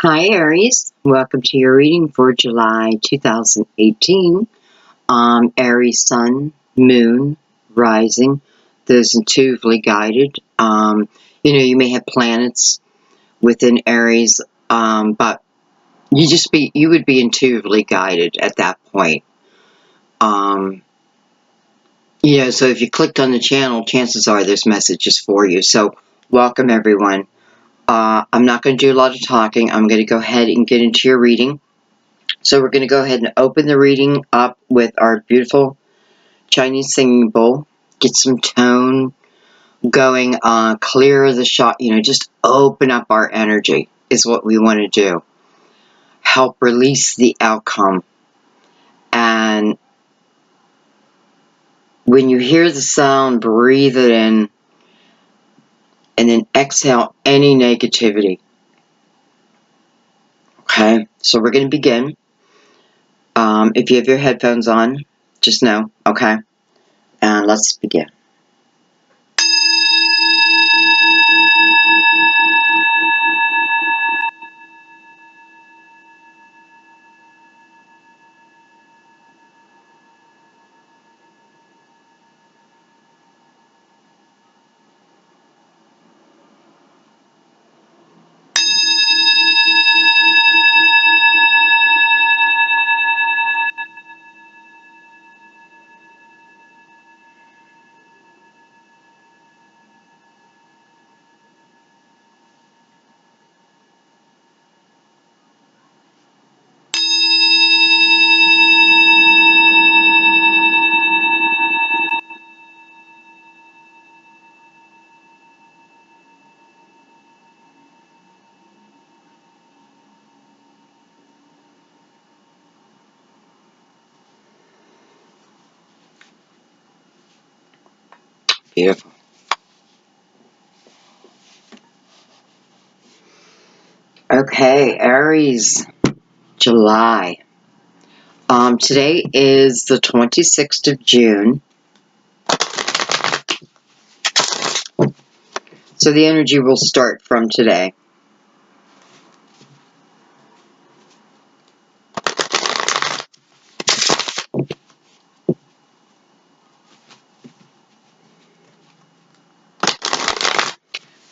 Hi Aries, welcome to your reading for July 2018. Aries Sun, Moon, Rising, those intuitively guided. You may have planets within Aries, but you would be intuitively guided at that point. So if you clicked on the channel, chances are this message is for you. So welcome everyone. I'm not going to do a lot of talking. I'm going to go ahead and get into your reading. So we're going to go ahead and open the reading up with our beautiful Chinese singing bowl. Get some tone going, clear the shot, just open up our energy is what we want to do. Help release the outcome. And when you hear the sound, breathe it in and then exhale any negativity. Okay, so we're going to begin. If you have your headphones on, just know, okay? And let's begin. Beautiful. Okay, Aries, July. Today is the 26th of June. So the energy will start from today.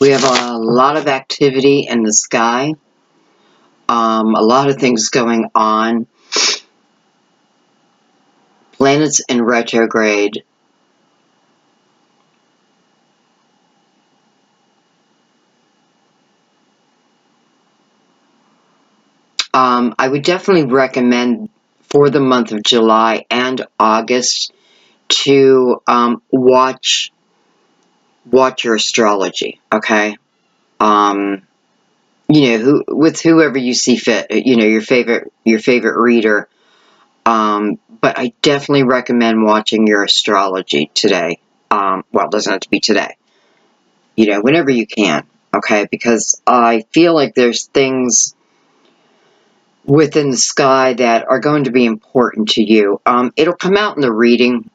We have a lot of activity in the sky. A lot of things going on. Planets in retrograde. I would definitely recommend for the month of July and August to watch your astrology, okay? With whoever you see fit, your favorite reader. But I definitely recommend watching your astrology today. Well, it doesn't have to be today. Whenever you can, okay? Because I feel like there's things within the sky that are going to be important to you. It'll come out in the reading,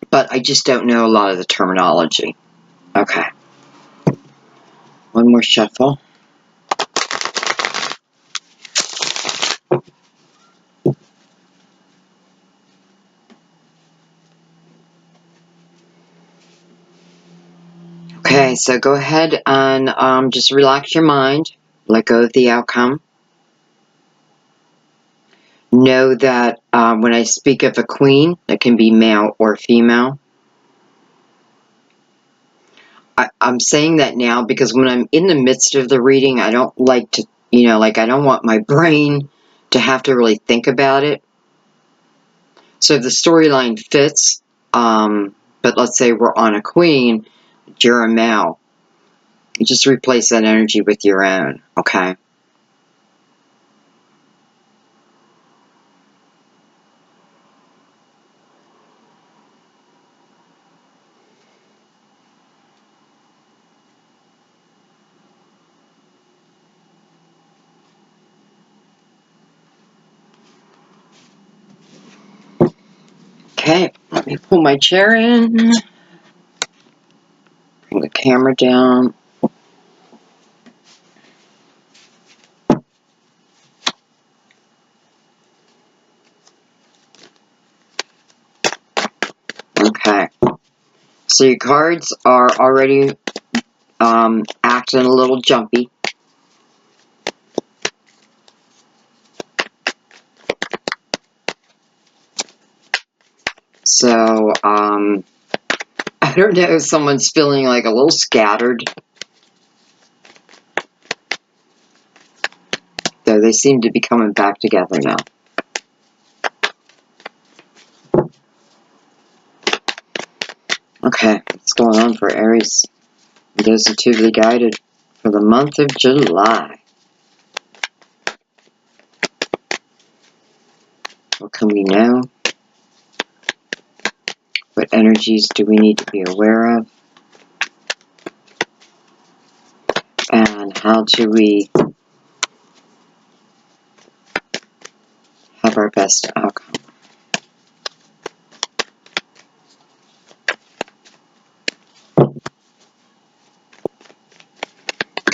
but I just don't know a lot of the terminology. Okay. One more shuffle. Okay, so go ahead and just relax your mind. Let go of the outcome. Know that when I speak of a queen, it can be male or female. I'm saying that now because when I'm in the midst of the reading, I don't like to, I don't want my brain to have to really think about it. So if the storyline fits, but let's say we're on a queen, you're a male. You just replace that energy with your own, okay? Okay, let me pull my chair in. Bring the camera down. So your cards are already acting a little jumpy. So, I don't know if someone's feeling like a little scattered. Though they seem to be coming back together now. Okay, what's going on for Aries? Those intuitively guided for the month of July. What can we know? What energies do we need to be aware of? And how do we have our best outcome?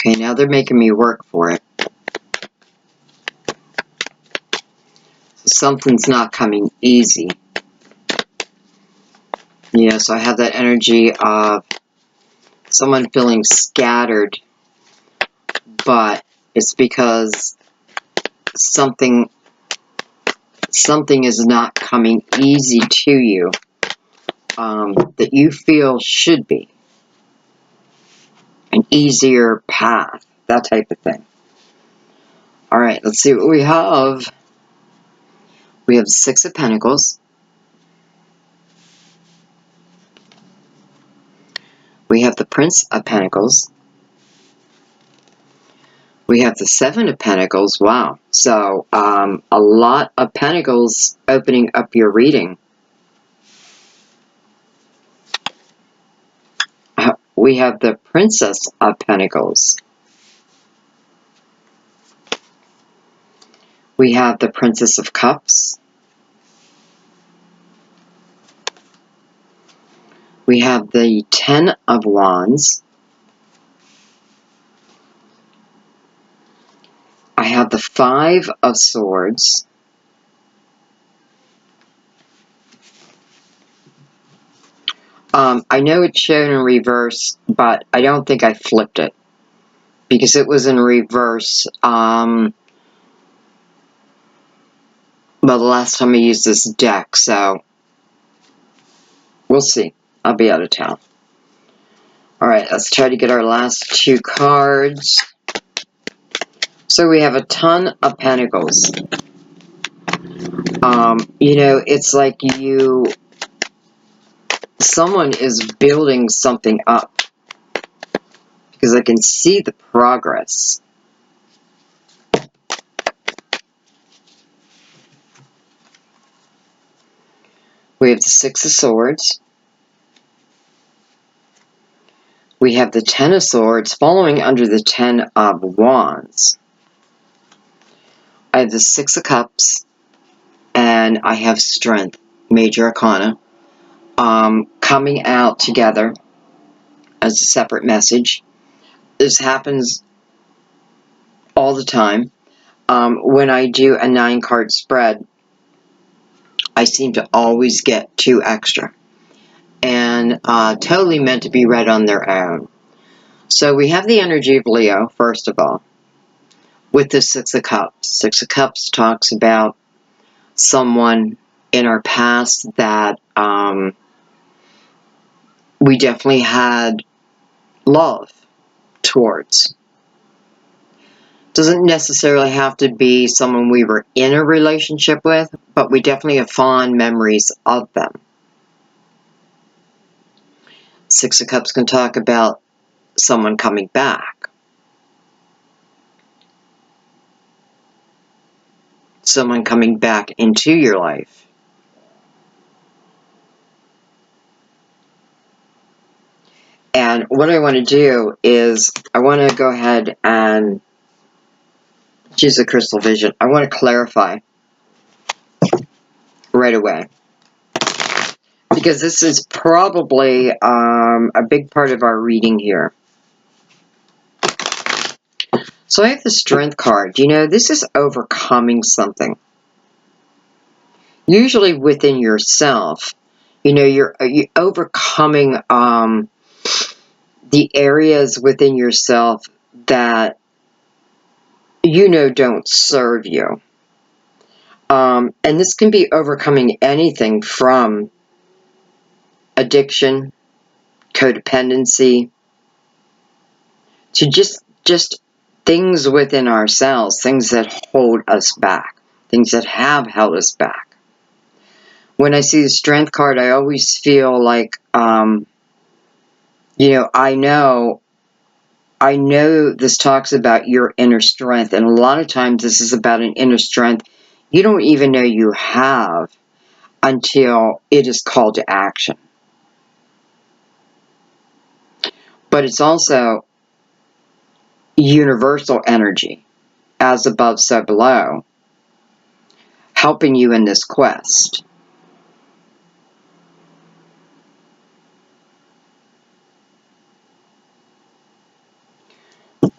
Okay, now they're making me work for it. So something's not coming easy. Yeah, so I have that energy of someone feeling scattered, but it's because something is not coming easy to you that you feel should be an easier path, that type of thing. All right, let's see what we have. We have 6 of Pentacles. We have the Prince of Pentacles. We have the 7 of Pentacles. Wow. So, a lot of Pentacles opening up your reading. We have the Princess of Pentacles. We have the Princess of Cups. We have the 10 of Wands. I have the 5 of Swords. I know it's shown in reverse, but I don't think I flipped it. Because it was in reverse, well, the last time I used this deck, so we'll see. I'll be out of town. Alright, let's try to get our last 2 cards. So we have a ton of Pentacles. You know, it's like someone is building something up. Because I can see the progress. We have the 6 of Swords. We have the 10 of Swords following under the 10 of Wands. I have the 6 of Cups. And I have Strength, Major Arcana, coming out together as a separate message. This happens all the time. When I do a 9-card spread, I seem to always get 2 extra. And totally meant to be read on their own. So we have the energy of Leo, first of all, with the 6 of Cups. 6 of Cups talks about someone in our past that we definitely had love towards. Doesn't necessarily have to be someone we were in a relationship with, but we definitely have fond memories of them. 6 of Cups can talk about someone coming back. Someone coming back into your life. And what I want to do is, I want to go ahead and use a crystal vision. I want to clarify right away. Because this is probably a big part of our reading here. So I have the Strength card. You know, this is overcoming something. Usually within yourself, You know, you're overcoming the areas within yourself that you know don't serve you. And this can be overcoming anything from addiction, codependency, to just things within ourselves, things that hold us back, things that have held us back. When I see the Strength card, I always feel like, you know, I know this talks about your inner strength, and a lot of times this is about an inner strength you don't even know you have until it is called to action. But it's also universal energy, as above, so below, helping you in this quest.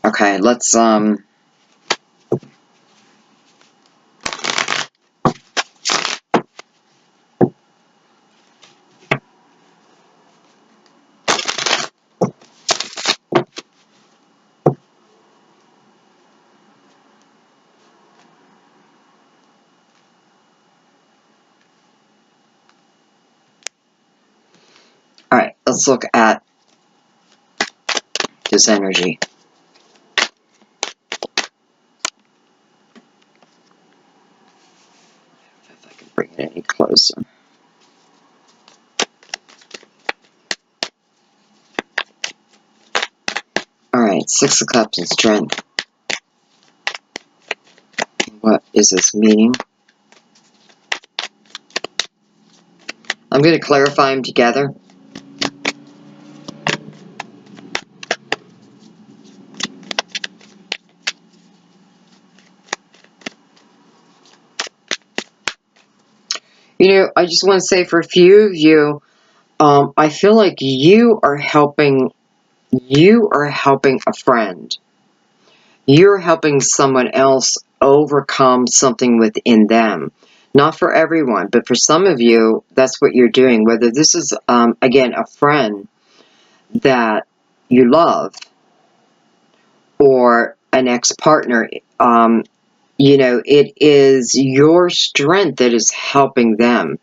Okay, let's all right, let's look at this energy. If I can bring it any closer. All right, Six of Cups and Strength. What is this meaning? I'm going to clarify them together. You know, I just want to say for a few of you, I feel like you are helping a friend. You're helping someone else overcome something within them. Not for everyone, but for some of you, that's what you're doing. Whether this is, again, a friend that you love or an ex-partner, you know, it is your strength that is helping them.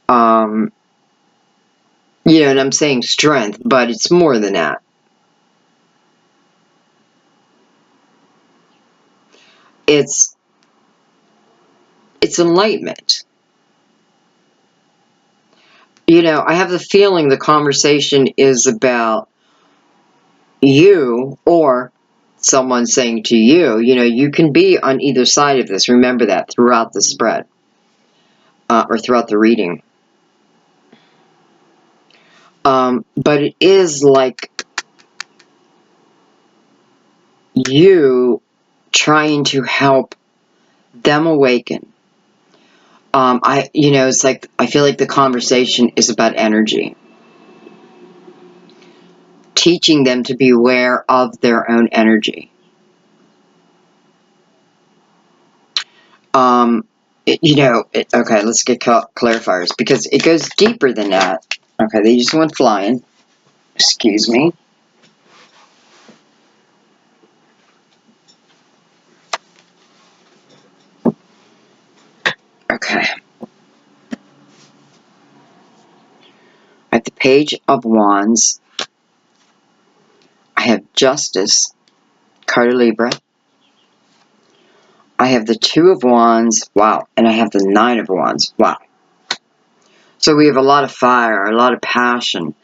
You know, and I'm saying strength, but it's more than that. It's enlightenment. You know, I have the feeling the conversation is about you or someone saying to you, you know, you can be on either side of this. Remember that throughout the spread or throughout the reading. But it is like you trying to help them awaken. You know, it's like, I feel like the conversation is about energy. Teaching them to be aware of their own energy. You know, okay, let's get clarifiers, because it goes deeper than that. Okay, they just went flying. Excuse me. Okay. At the Page of Wands, I have Justice, Carta Libra. I have the Two of Wands, wow, and I have the Nine of Wands, wow. So we have a lot of fire, a lot of passion.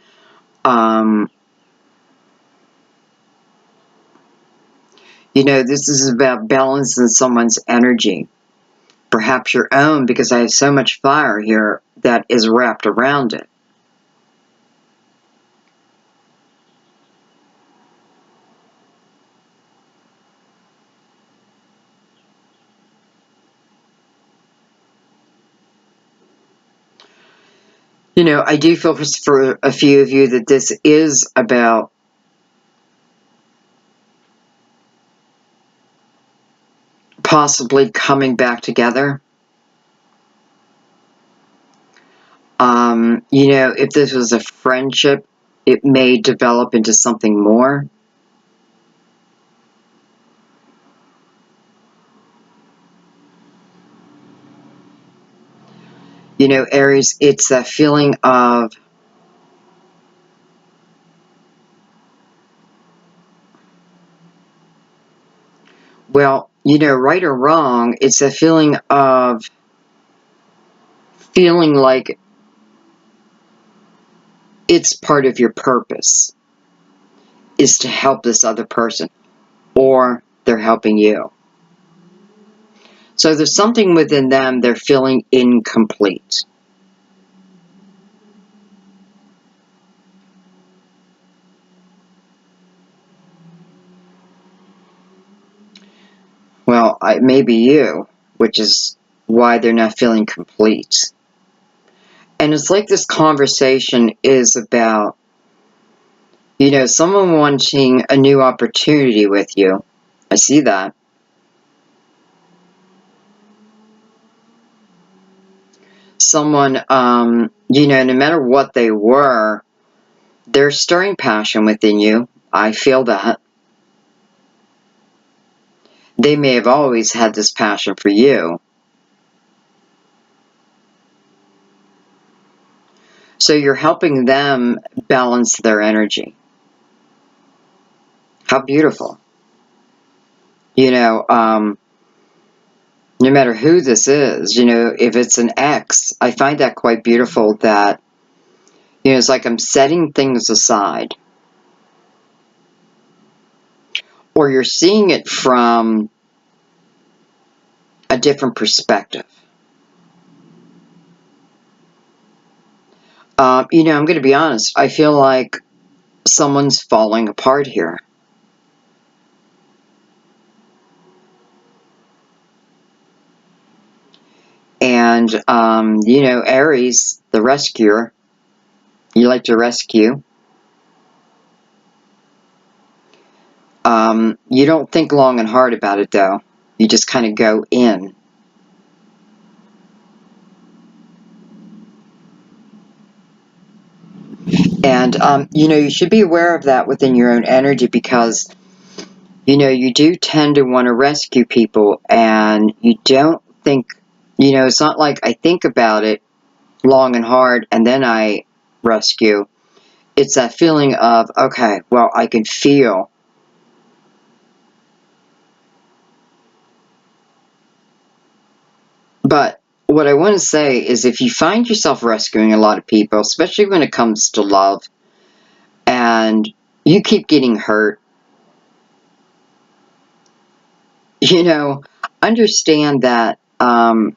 You know, this is about balancing someone's energy. Perhaps your own, because I have so much fire here that is wrapped around it. You know, I do feel for a few of you that this is about possibly coming back together. You know, if this was a friendship, it may develop into something more. You know, Aries, it's a feeling of, well, you know, right or wrong, it's a feeling of feeling like it's part of your purpose is to help this other person, or they're helping you. So there's something within them they're feeling incomplete. Well, maybe you, which is why they're not feeling complete. And it's like this conversation is about, you know, someone wanting a new opportunity with you. I see that. Someone, you know, no matter what they were, they're stirring passion within you. I feel that. They may have always had this passion for you. So you're helping them balance their energy. How beautiful. You know, no matter who this is, you know, if it's an ex, I find that quite beautiful that, you know, it's like I'm setting things aside. Or you're seeing it from a different perspective. You know, I'm going to be honest. I feel like someone's falling apart here. And, you know, Aries, the rescuer, you like to rescue. You don't think long and hard about it, though. You just kind of go in. And, you know, you should be aware of that within your own energy because, you know, you do tend to want to rescue people and you don't think, you know, it's not like I think about it long and hard and then I rescue. It's that feeling of, okay, well, I can feel. But what I want to say is if you find yourself rescuing a lot of people, especially when it comes to love, and you keep getting hurt, you know, understand that some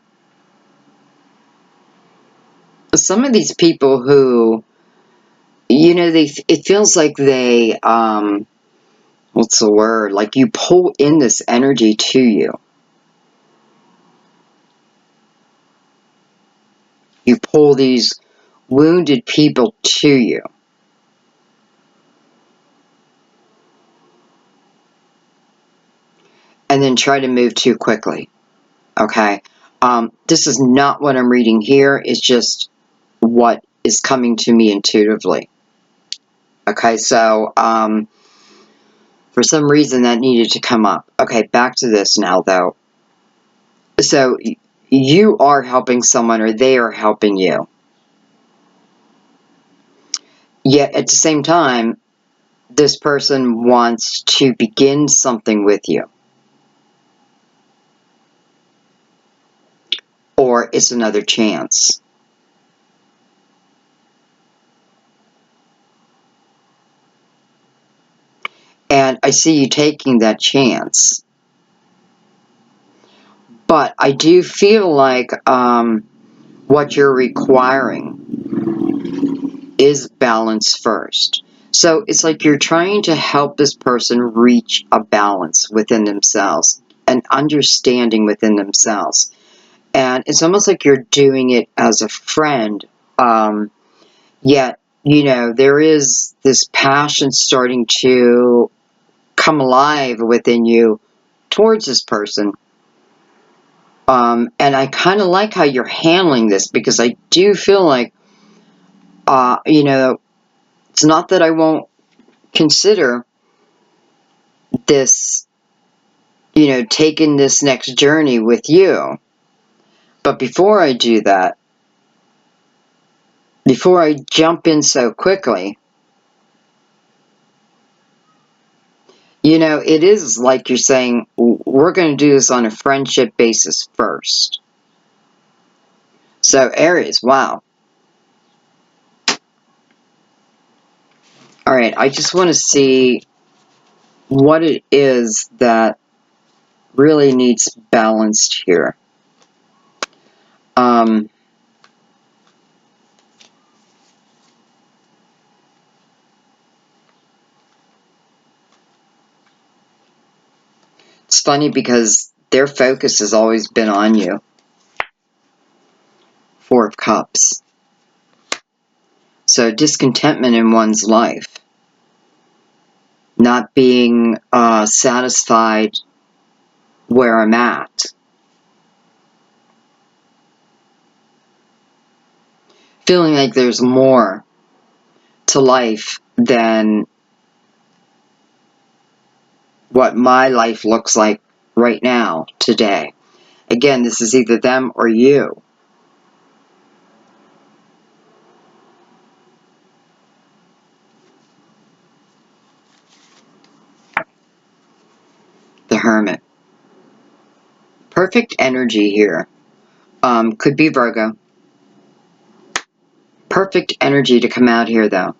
of these people who, you know, it feels like they, what's the word? Like you pull in this energy to you. You pull these wounded people to you. And then try to move too quickly. Okay? This is not what I'm reading here. It's just what is coming to me intuitively. Okay, so for some reason that needed to come up. Okay, back to this now, though. So you are helping someone or they are helping you. Yet at the same time, this person wants to begin something with you. Or it's another chance. And I see you taking that chance. But I do feel like what you're requiring is balance first. So it's like you're trying to help this person reach a balance within themselves, an understanding within themselves. And it's almost like you're doing it as a friend. Yet, you know, there is this passion starting to come alive within you towards this person. And I kind of like how you're handling this because I do feel like You know, it's not that I won't consider this, you know, taking this next journey with you. But before I do that, before I jump in so quickly, you know, it is like you're saying, we're going to do this on a friendship basis first. So, Aries, wow. All right, I just want to see what it is that really needs balanced here. It's funny because their focus has always been on you. Four of Cups. So discontentment in one's life. Not being satisfied where I'm at. Feeling like there's more to life than what my life looks like right now, today. Again, this is either them or you. The Hermit. Perfect energy here. Could be Virgo. Perfect energy to come out here, though.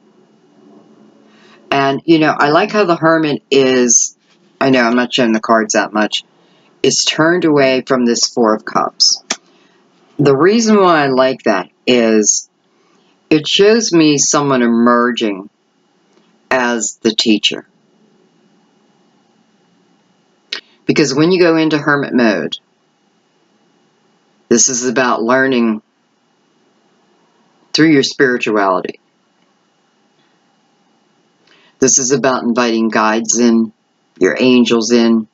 And, you know, I like how the Hermit is, I know I'm not showing the cards that much, is turned away from this Four of Cups. The reason why I like that is it shows me someone emerging as the teacher. Because when you go into Hermit mode, this is about learning through your spirituality. This is about inviting guides in, your angels in,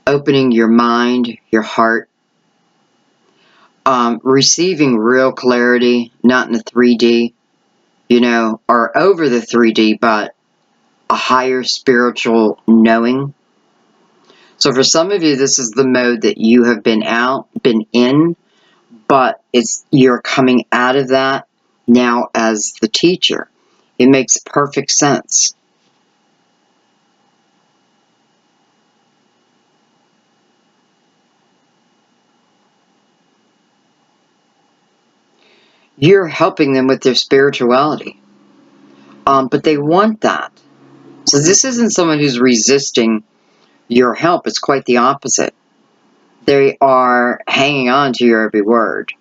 opening your mind, your heart, receiving real clarity, not in the 3D, you know, or over the 3D, but a higher spiritual knowing. So for some of you, this is the mode that you have been in, but you're coming out of that now as the teacher. It makes perfect sense. You're helping them with their spirituality. But they want that. So this isn't someone who's resisting your help. It's quite the opposite. They are hanging on to your every word.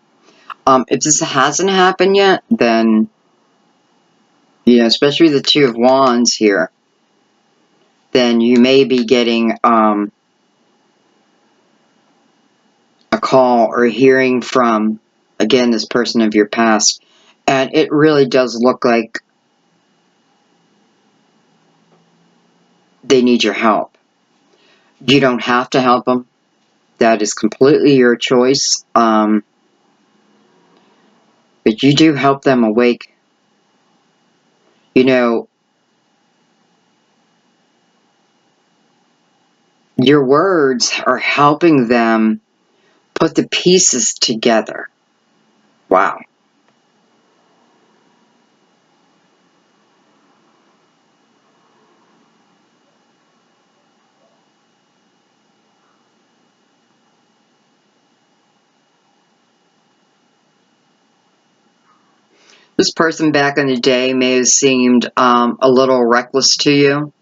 If this hasn't happened yet, then, you know, especially the Two of Wands here, then you may be getting a call or hearing from, again, this person of your past. And it really does look like they need your help. You don't have to help them. That is completely your choice. But you do help them awake. You know, your words are helping them put the pieces together. Wow. This person back in the day may have seemed a little reckless to you.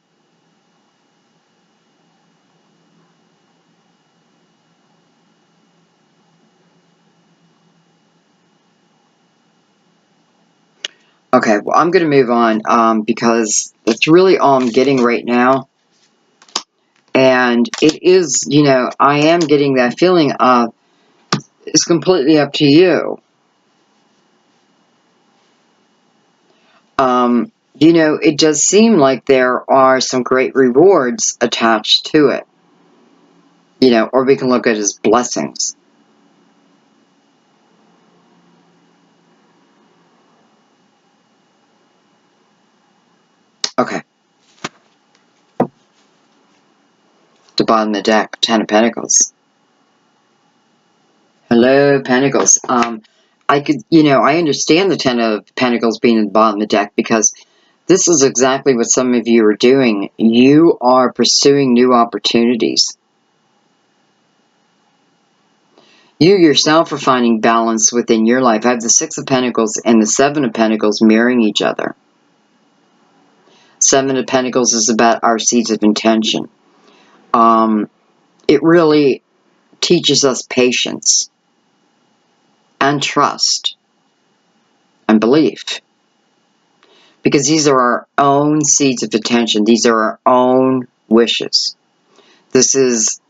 Okay, well, I'm going to move on because that's really all I'm getting right now. And it is, you know, I am getting that feeling of it's completely up to you. You know, it does seem like there are some great rewards attached to it. You know, or we can look at it as blessings. The bottom of the deck, Ten of Pentacles. Hello, Pentacles. I could, I understand the Ten of Pentacles being at the bottom of the deck because this is exactly what some of you are doing. You are pursuing new opportunities. You yourself are finding balance within your life. I have the Six of Pentacles and the Seven of Pentacles mirroring each other. Seven of Pentacles is about our seeds of intention. It really teaches us patience and trust and belief. Because these are our own seeds of intention. These are our own wishes. This is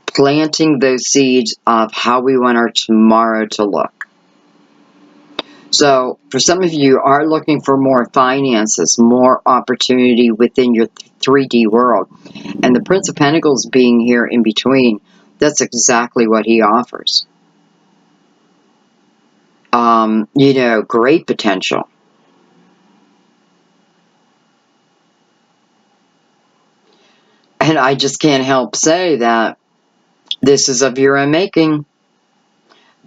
planting those seeds of how we want our tomorrow to look. So, for some of you are looking for more finances, more opportunity within your 3D world. And the Prince of Pentacles being here in between, that's exactly what he offers. Great potential. And I just can't help say that this is of your own making.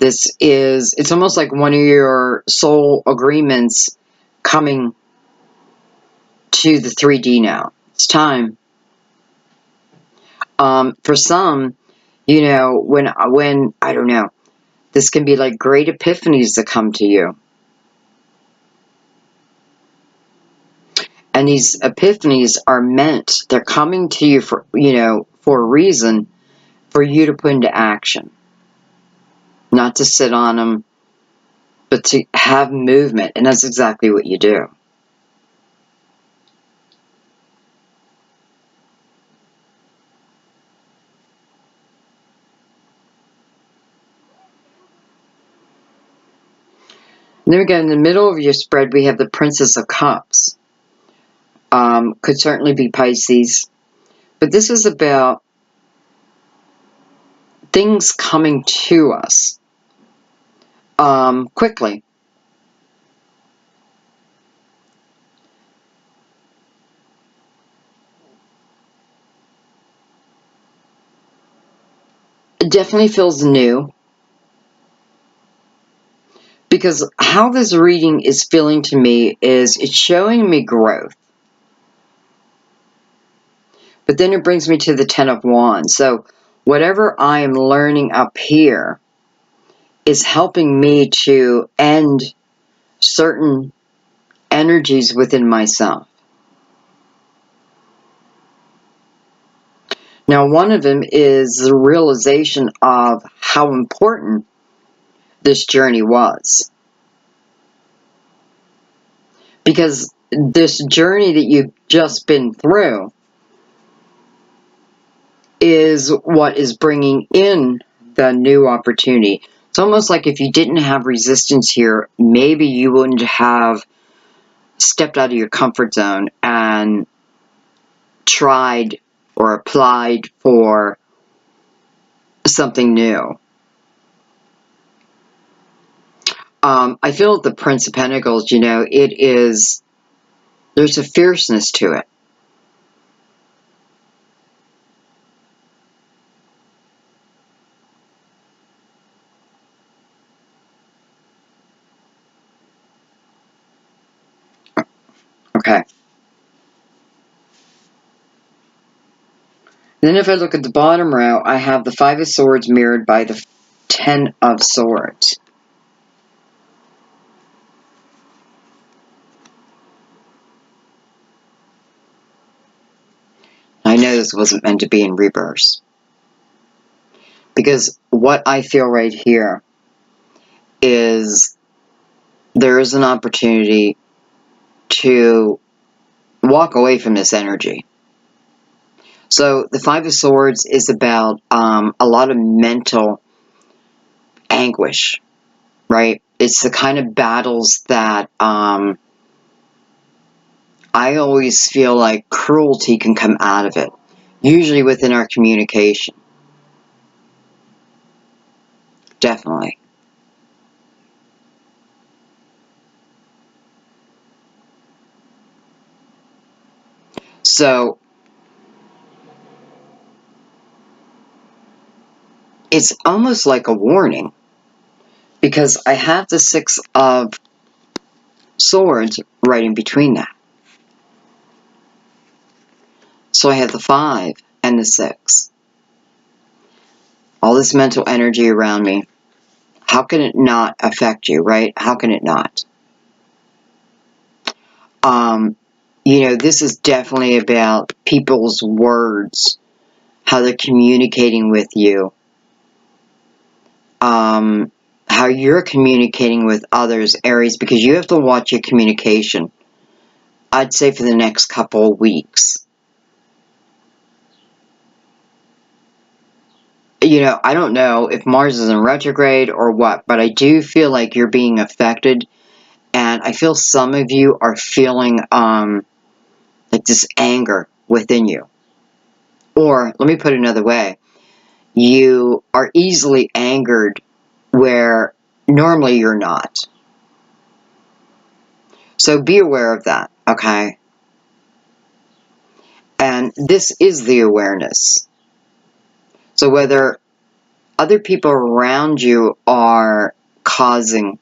It's almost like one of your soul agreements coming to the 3D now. It's time. For some, when I don't know, this can be like great epiphanies that come to you. And these epiphanies are meant, they're coming to you for a reason, for you to put into action. Not to sit on them, but to have movement. And that's exactly what you do. And then we go in the middle of your spread, we have the Princess of Cups. Could certainly be Pisces. But this is about things coming to us quickly. It definitely feels new. Because how this reading is feeling to me is it's showing me growth. But then it brings me to the Ten of Wands. So whatever I am learning up here is helping me to end certain energies within myself. Now, one of them is the realization of how important this journey was. Because this journey that you've just been through is what is bringing in the new opportunity. It's almost like if you didn't have resistance here, maybe you wouldn't have stepped out of your comfort zone and tried or applied for something new. I feel the Prince of Pentacles, there's a fierceness to it. Okay. Then if I look at the bottom row, I have the Five of Swords mirrored by the Ten of Swords. I know this wasn't meant to be in reverse. Because what I feel right here is there is an opportunity to walk away from this energy. So the Five of Swords is about a lot of mental anguish, right? It's the kind of battles that I always feel like cruelty can come out of it, usually within our communication. Definitely. So it's almost like a warning, because I have the Six of Swords right in between that. So I have the 5 and the 6. All this mental energy around me. How can it not affect you, right? How can it not? You know, this is definitely about people's words, how they're communicating with you, how you're communicating with others, Aries, because you have to watch your communication, I'd say, for the next couple of weeks. You know, I don't know if Mars is in retrograde or what, but I do feel like you're being affected, and I feel some of you are feeling like this anger within you. Or, let me put it another way, you are easily angered where normally you're not. So be aware of that, okay? And this is the awareness. So whether other people around you are causing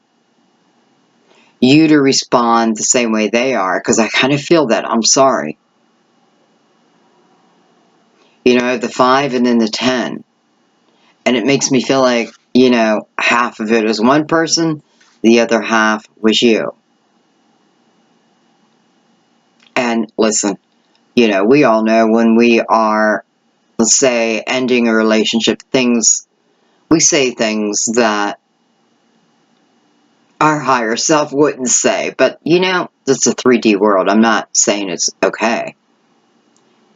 you to respond the same way they are, because I kind of feel that, I'm sorry. You know, I have the 5 and then the 10. And it makes me feel like, you know, half of it is one person, the other half was you. And listen, you know, we all know when we are, let's say, ending a relationship, we say things that our higher self wouldn't say. But, you know, it's a 3D world. I'm not saying it's okay.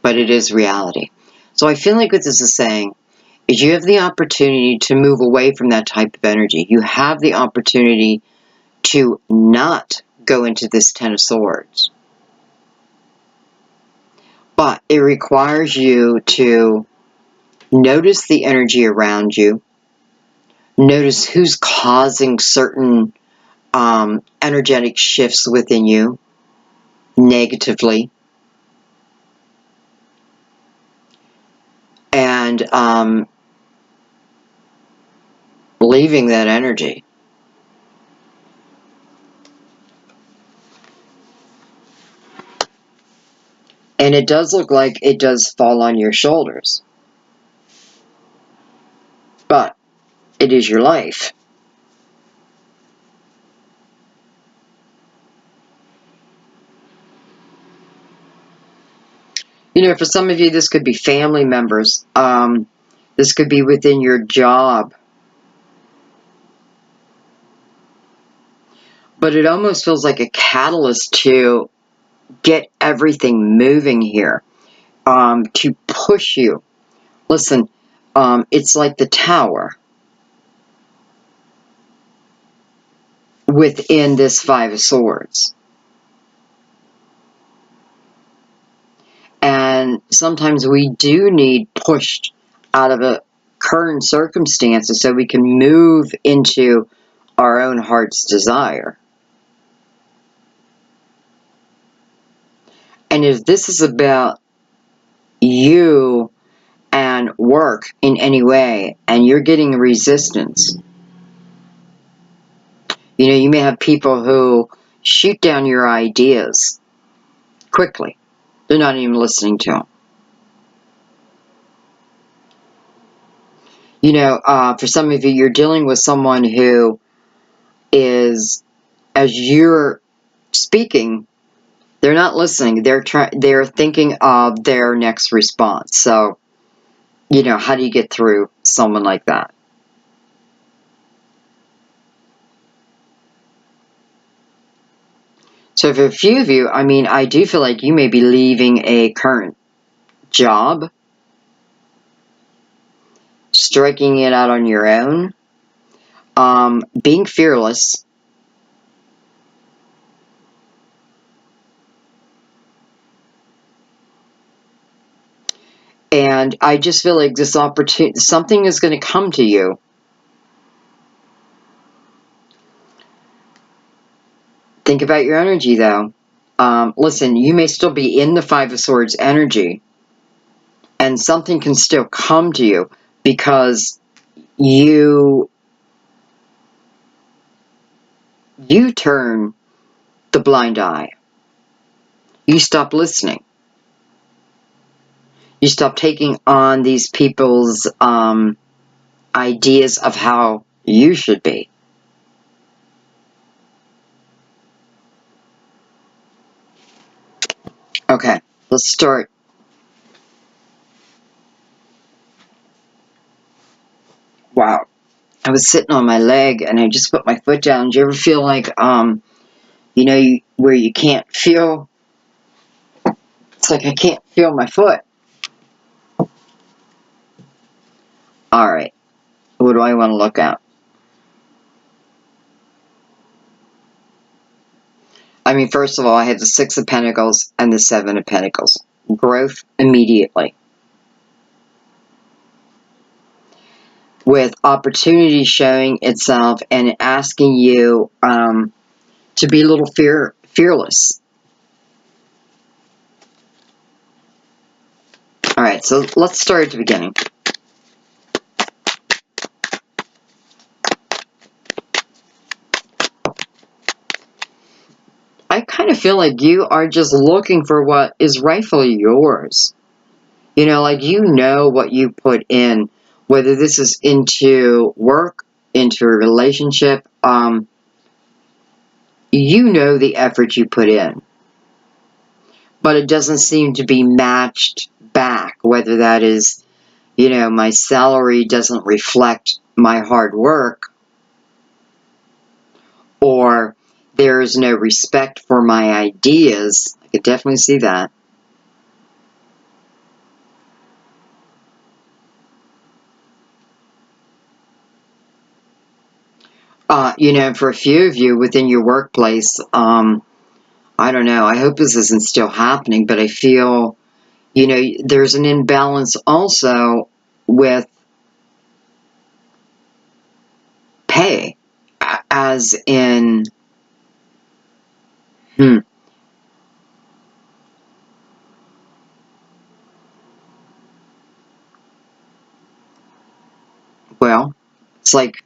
But it is reality. So I feel like what this is saying is you have the opportunity to move away from that type of energy. You have the opportunity to not go into this 10 of Swords. But it requires you to notice the energy around you. Notice who's causing certain energetic shifts within you negatively. And leaving that energy. And it does look like it does fall on your shoulders. But it is your life. You know, for some of you, this could be family members. This could be within your job. But it almost feels like a catalyst to get everything moving here, to push you. Listen, it's like the Tower within this 5 of Swords. And sometimes we do need pushed out of a current circumstances so we can move into our own heart's desire. And if this is about you and work in any way, and you're getting resistance, you know, you may have people who shoot down your ideas quickly. They're not even listening to them. You know, for some of you, you're dealing with someone who is, as you're speaking, they're not listening. They're thinking of their next response. So, you know, how do you get through someone like that? So for a few of you, I mean, I do feel like you may be leaving a current job, striking it out on your own, being fearless. And I just feel like this opportunity, something is going to come to you. Think about your energy, though. Listen, you may still be in the 5 of Swords energy, and something can still come to you because you turn the blind eye. You stop listening. You stop taking on these people's ideas of how you should be. Okay, let's start. Wow. I was sitting on my leg and I just put my foot down. Do you ever feel like, where you can't feel? It's like I can't feel my foot. All right. What do I want to look at? I mean, first of all, I have the Six of Pentacles and the Seven of Pentacles. Growth immediately. With opportunity showing itself and asking you to be a little fearless. All right, so let's start at the beginning. I kind of feel like you are just looking for what is rightfully yours. You know, like you know what you put in, whether this is into work, into a relationship, you know the effort you put in. But it doesn't seem to be matched back, whether that is, my salary doesn't reflect my hard work, or there is no respect for my ideas. I could definitely see that. For a few of you within your workplace, I don't know, I hope this isn't still happening, but I feel, there's an imbalance also with pay, as in, well, it's like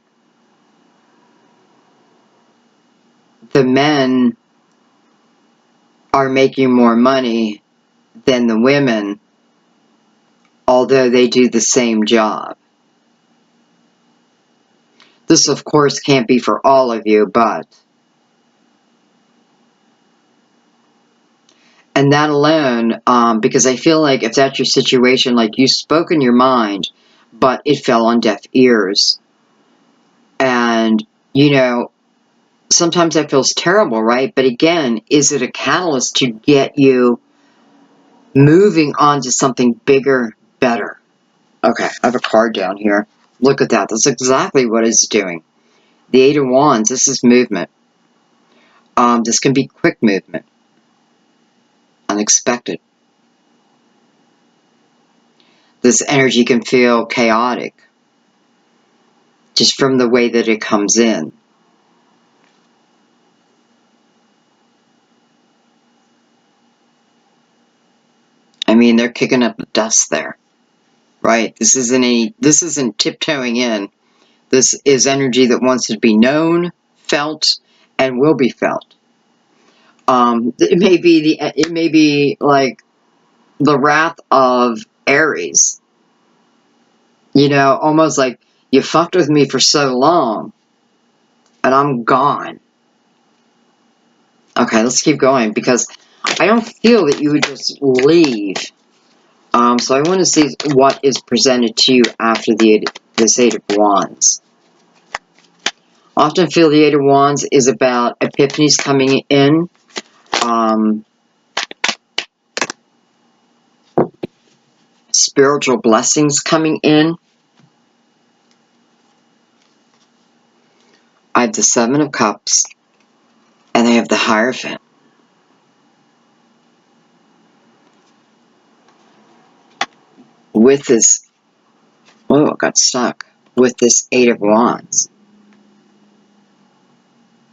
the men are making more money than the women, although they do the same job. This, of course, can't be for all of you, but... And that alone, because I feel like if that's your situation, like you spoke in your mind, but it fell on deaf ears. And, sometimes that feels terrible, right? But again, is it a catalyst to get you moving on to something bigger, better? Okay, I have a card down here. Look at that. That's exactly what it's doing. The Eight of Wands, this is movement. This can be quick movement. Unexpected. This energy can feel chaotic, just from the way that it comes in. I mean, they're kicking up the dust there, right? This isn't tiptoeing in. This is energy that wants to be known, felt, and will be felt. It may be like the wrath of Aries. Almost like you fucked with me for so long, and I'm gone. Okay, let's keep going because I don't feel that you would just leave. So I want to see what is presented to you after this Eight of Wands. Often feel the Eight of Wands is about epiphanies coming in. Spiritual blessings coming in. I have the Seven of Cups. And I have the Hierophant. With this... Oh, I got stuck. With this Eight of Wands.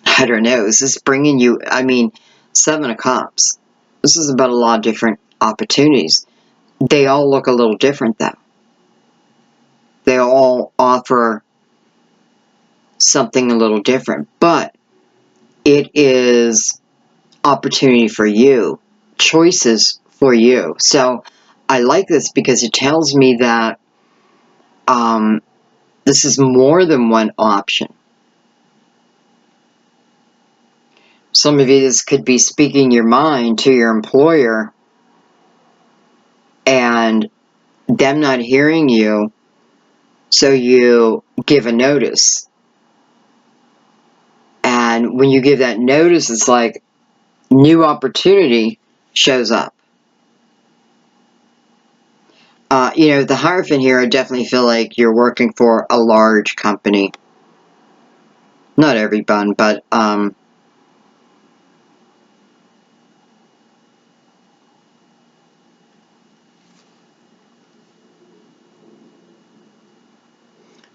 I don't know. Is this bringing you... I mean, Seven of Cups. This is about a lot of different opportunities. They all look a little different, though. They all offer something a little different. But it is opportunity for you, choices for you. So I like this because it tells me that this is more than one option. Some of you, this could be speaking your mind to your employer and them not hearing you, so you give a notice. And when you give that notice, it's like new opportunity shows up. You know, the Hierophant here, I definitely feel like you're working for a large company. Not everyone, but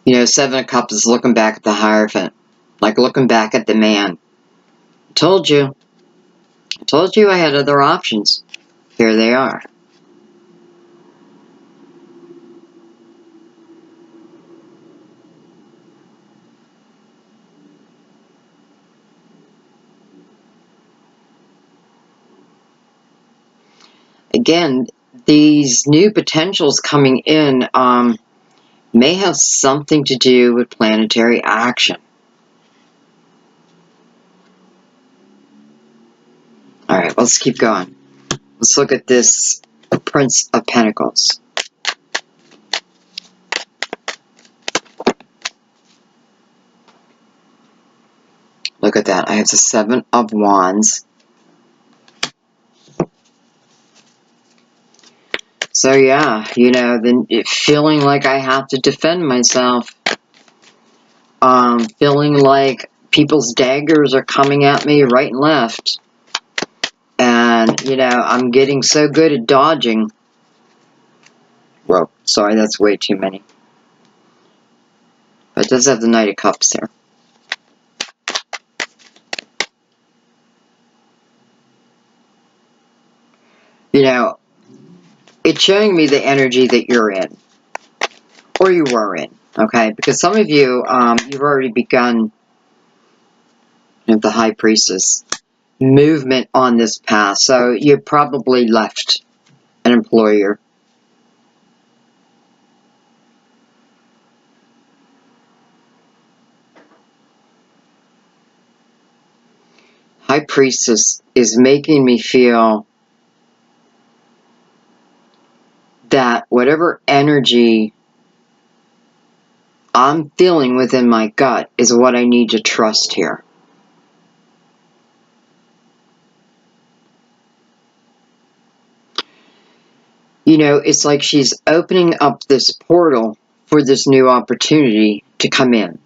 you know, Seven of Cups is looking back at the Hierophant, like looking back at the man. I told you I had other options. Here they are. Again, these new potentials coming in may have something to do with planetary action. All right, let's keep going. Let's look at this Prince of Pentacles. Look at that. I have the Seven of Wands. So yeah, you know, then feeling like I have to defend myself. Feeling like people's daggers are coming at me right and left. And, you know, I'm getting so good at dodging. Whoa, sorry, that's way too many. But it does have the Knight of Cups there. You know, it's showing me the energy that you're in. Or you were in, okay? Because some of you, you've already begun, you know, the High Priestess movement on this path. So you probably left an employer. High Priestess is making me feel that whatever energy I'm feeling within my gut is what I need to trust here. You know, it's like she's opening up this portal for this new opportunity to come in.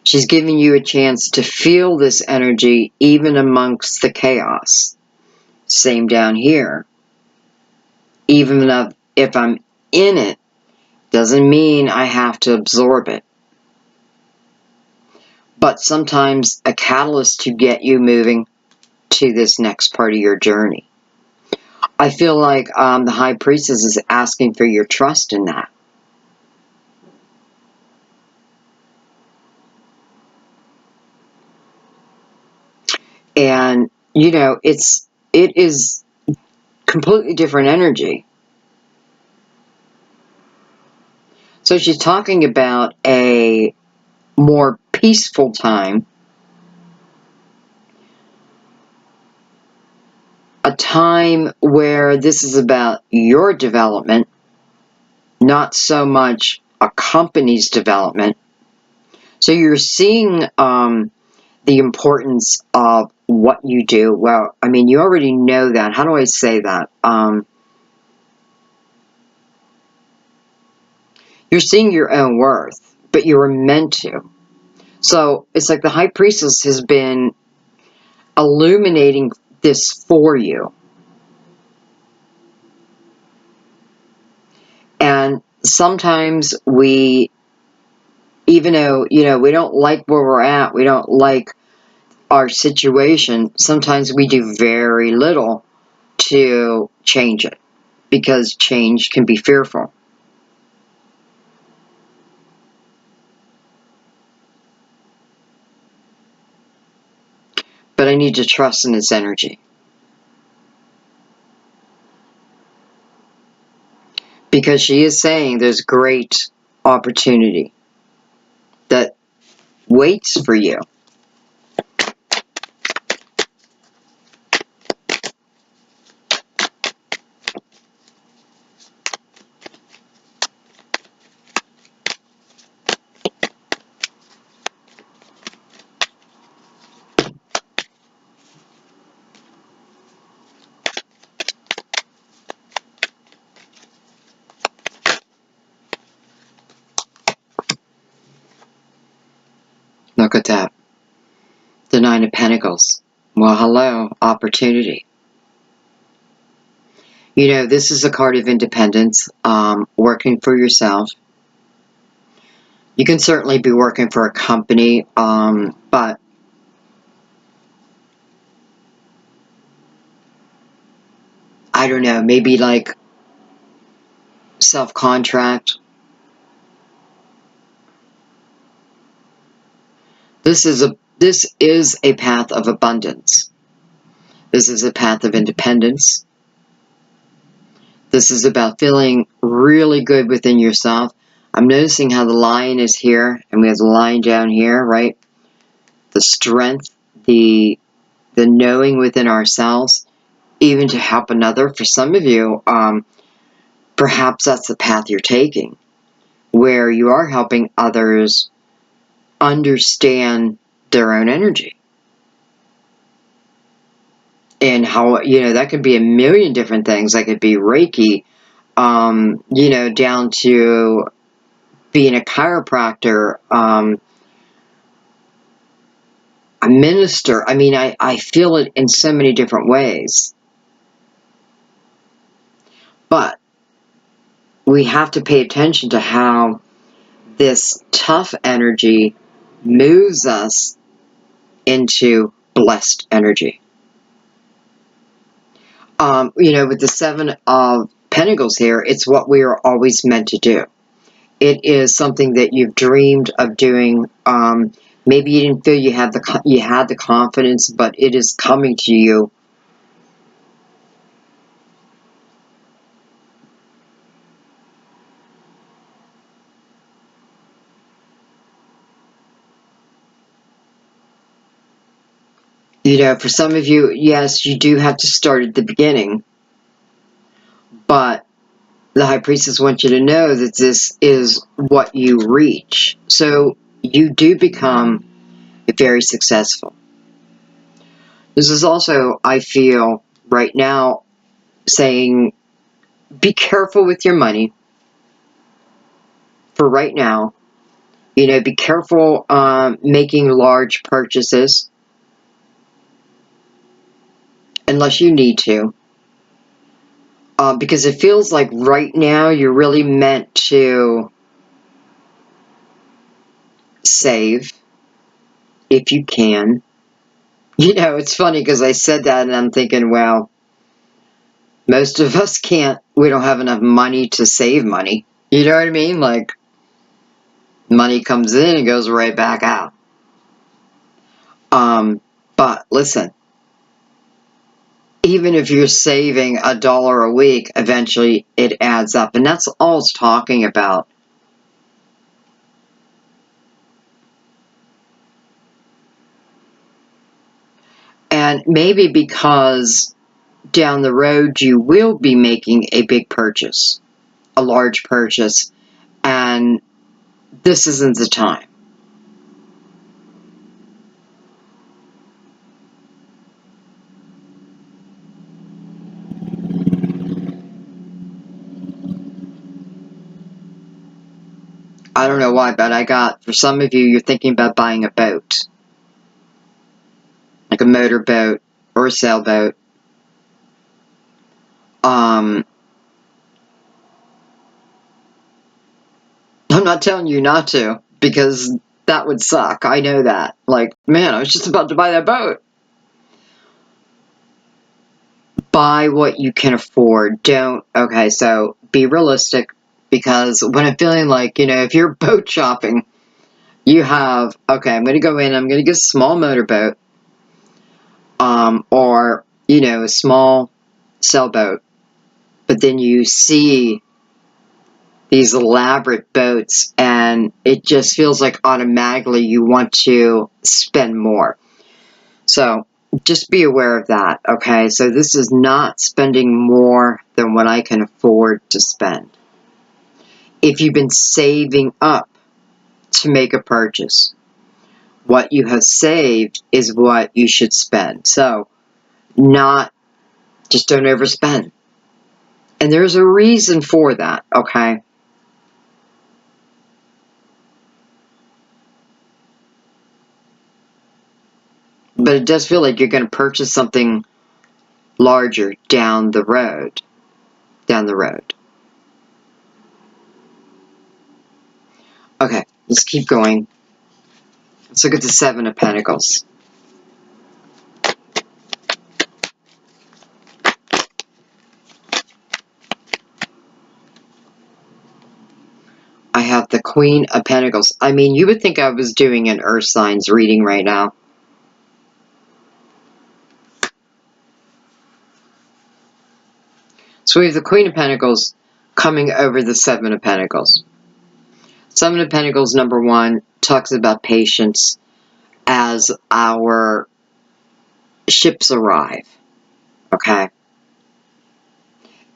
She's giving you a chance to feel this energy even amongst the chaos. Same down here. Even if I'm in it, doesn't mean I have to absorb it. But sometimes a catalyst to get you moving to this next part of your journey. I feel like the High Priestess is asking for your trust in that. And, you know, it is completely different energy. So she's talking about a more peaceful time, a time where this is about your development, not so much a company's development. So you're seeing the importance of what you do. Well, I mean, you already know that. How do I say that? You're seeing your own worth, but you were meant to. So it's like the High Priestess has been illuminating this for you. And sometimes we, even though, you know, we don't like where we're at, we don't like our situation, sometimes we do very little to change it, because change can be fearful. but I need to trust in its energy. Because she is saying there's great opportunity that waits for you. Look at that. The Nine of Pentacles. Well, hello, opportunity. You know, this is a card of independence, working for yourself. You can certainly be working for a company, but I don't know, maybe like self-contract. This is a path of abundance. This is a path of independence. This is about feeling really good within yourself. I'm noticing how the lion is here, and we have the lion down here, right? The strength, the knowing within ourselves, even to help another. For some of you, perhaps that's the path you're taking, where you are helping others understand their own energy. And how, you know, that could be a million different things. That could be Reiki, you know, down to being a chiropractor, a minister. I mean, I feel it in so many different ways. But we have to pay attention to how this tough energy moves us into blessed energy. You know, with the Seven of Pentacles here, it's what we are always meant to do. It is something that you've dreamed of doing. Maybe you didn't feel you had the confidence, but it is coming to you. You know, for some of you, yes, you do have to start at the beginning, but the High Priestess wants you to know that this is what you reach. So you do become very successful. This is also, I feel, right now, saying, be careful with your money for right now. You know, be careful making large purchases unless you need to. Because it feels like right now you're really meant to save if you can. You know, it's funny because I said that and I'm thinking, well, most of us can't, we don't have enough money to save money. You know what I mean? Like, money comes in and goes right back out. But listen, even if you're saving $1 a week, eventually it adds up. And that's all it's talking about. And maybe because down the road you will be making a big purchase, a large purchase, and this isn't the time. I don't know why, but I got, for some of you, you're thinking about buying a boat. Like a motorboat or a sailboat. I'm not telling you not to, because that would suck. I know that. Like, man, I was just about to buy that boat. Buy what you can afford. Don't, okay, so be realistic, because when I'm feeling like, you know, if you're boat shopping, you have, okay, I'm going to go in, I'm going to get a small motorboat. or, you know, a small sailboat, but then you see these elaborate boats and it just feels like automatically you want to spend more. So just be aware of that, okay? So this is not spending more than what I can afford to spend. If you've been saving up to make a purchase, what you have saved is what you should spend. So just don't overspend. And there's a reason for that, okay? But it does feel like you're going to purchase something larger down the road. Okay, let's keep going. Let's look at the Seven of Pentacles. I have the Queen of Pentacles. I mean, you would think I was doing an Earth Signs reading right now. So we have the Queen of Pentacles coming over the Seven of Pentacles. Seven of Pentacles, number one, talks about patience as our ships arrive. Okay?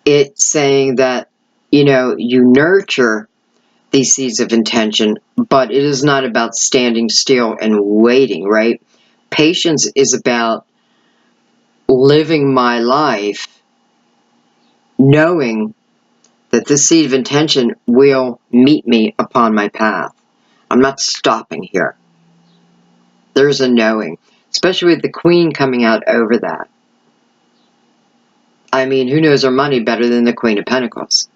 It's saying that, you know, you nurture these seeds of intention, but it is not about standing still and waiting, right? Patience is about living my life knowing that this seed of intention will meet me upon my path. I'm not stopping here. There's a knowing, especially with the Queen coming out over that. I mean, who knows her money better than the Queen of Pentacles?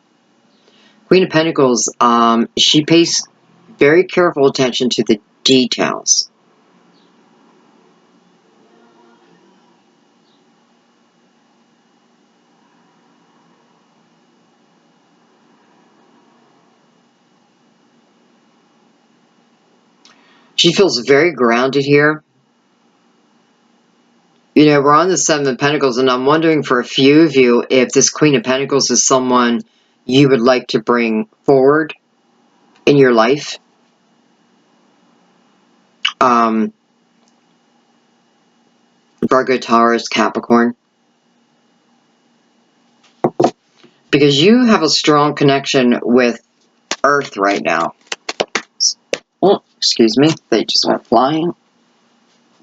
Queen of Pentacles, she pays very careful attention to the details. She feels very grounded here. You know, we're on the Seven of Pentacles, and I'm wondering for a few of you if this Queen of Pentacles is someone you would like to bring forward in your life. Virgo, Taurus, Capricorn. Because you have a strong connection with Earth right now. Oh, excuse me. They just went flying.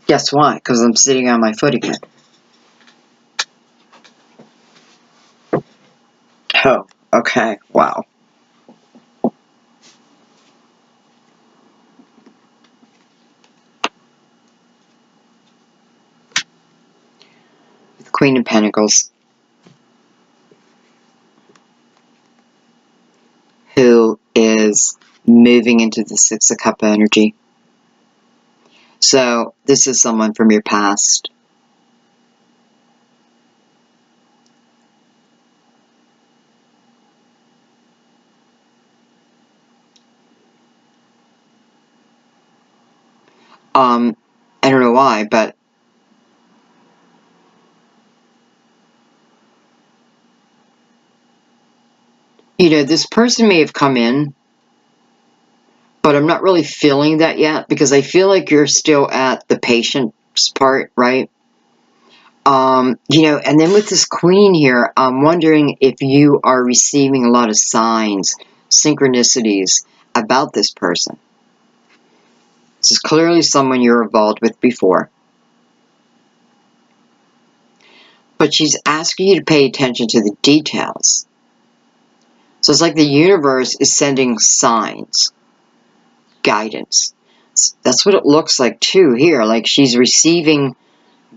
Guess why? Because I'm sitting on my foot again. Oh, okay. Wow. The Queen of Pentacles. Who is moving into the Six of Cups energy. So, this is someone from your past. I don't know why, but you know, this person may have come in, but I'm not really feeling that yet because I feel like you're still at the patience part, right? You know, and then with this Queen here, I'm wondering if you are receiving a lot of signs, synchronicities about this person. This is clearly someone you're involved with before. But she's asking you to pay attention to the details. So it's like the universe is sending signs, guidance. That's what it looks like too here, like she's receiving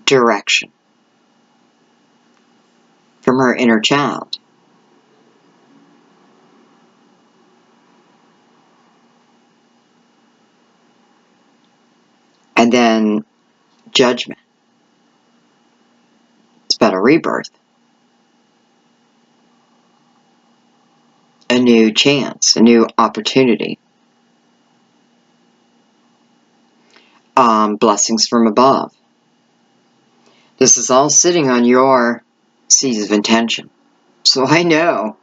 direction from her inner child. And then judgment. It's about a rebirth. A new chance, a new opportunity. Blessings from above. This is all sitting on your seeds of intention. So I know,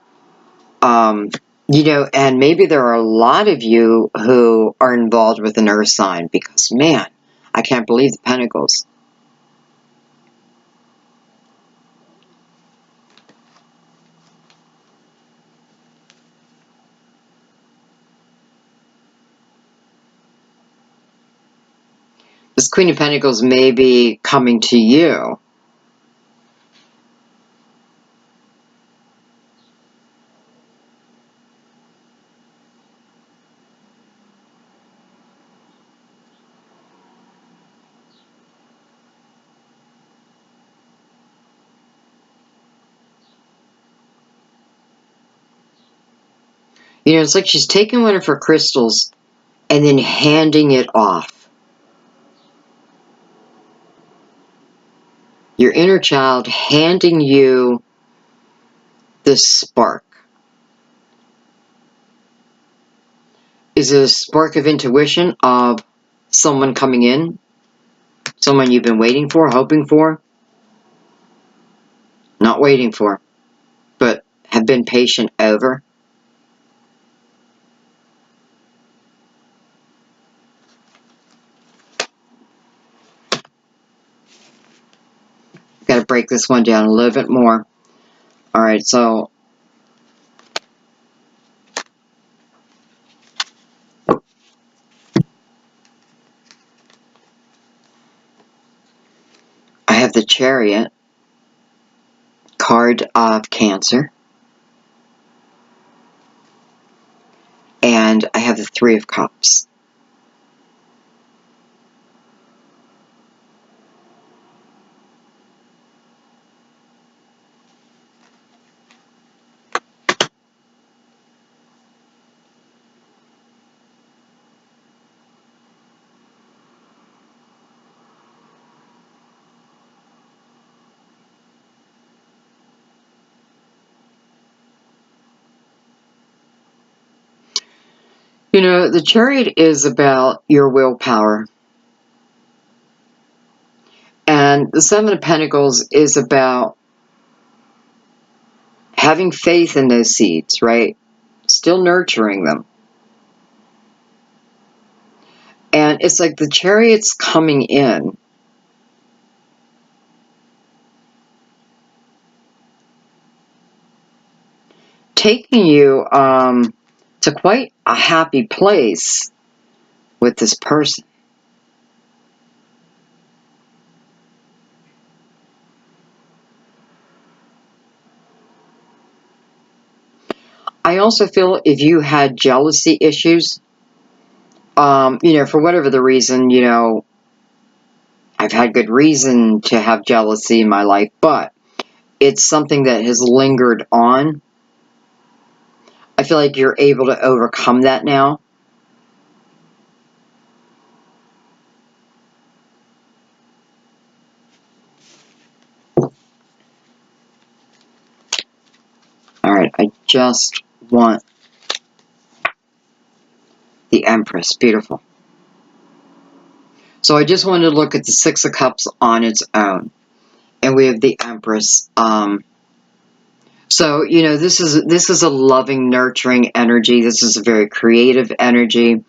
you know, and maybe there are a lot of you who are involved with an earth sign because, man, I can't believe the Pentacles. This Queen of Pentacles may be coming to you. You know, it's like she's taking one of her crystals and then handing it off. Your inner child handing you this spark. Is it a spark of intuition of someone coming in? Someone you've been waiting for, hoping for? Not waiting for, but have been patient over? Got to break this one down a little bit more. All right, so I have the Chariot, card of Cancer, and I have the Three of Cups. You know, the Chariot is about your willpower. And the Seven of Pentacles is about having faith in those seeds, right? Still nurturing them. And it's like the Chariot's coming in. Taking you to quite a happy place with this person. I also feel if you had jealousy issues, you know, for whatever the reason, you know, I've had good reason to have jealousy in my life, but it's something that has lingered on. I feel like you're able to overcome that now. All right, I just want the Empress. Beautiful. So I just wanted to look at the Six of Cups on its own. And we have the Empress. So, you know, this is a loving, nurturing energy. This is a very creative energy.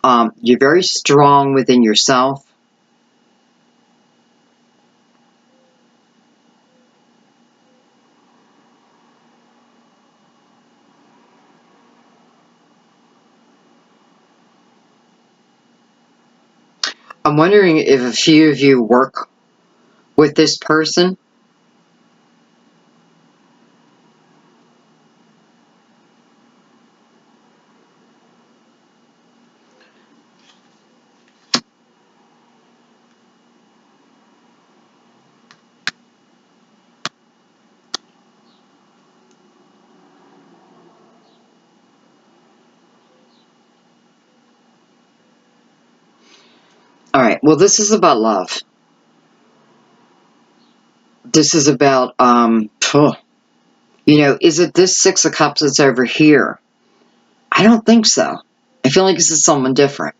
You're very strong within yourself. I'm wondering if a few of you work with this person. All right, well, this is about love. This is about, you know, is it this Six of Cups that's over here? I don't think so. I feel like this is someone different.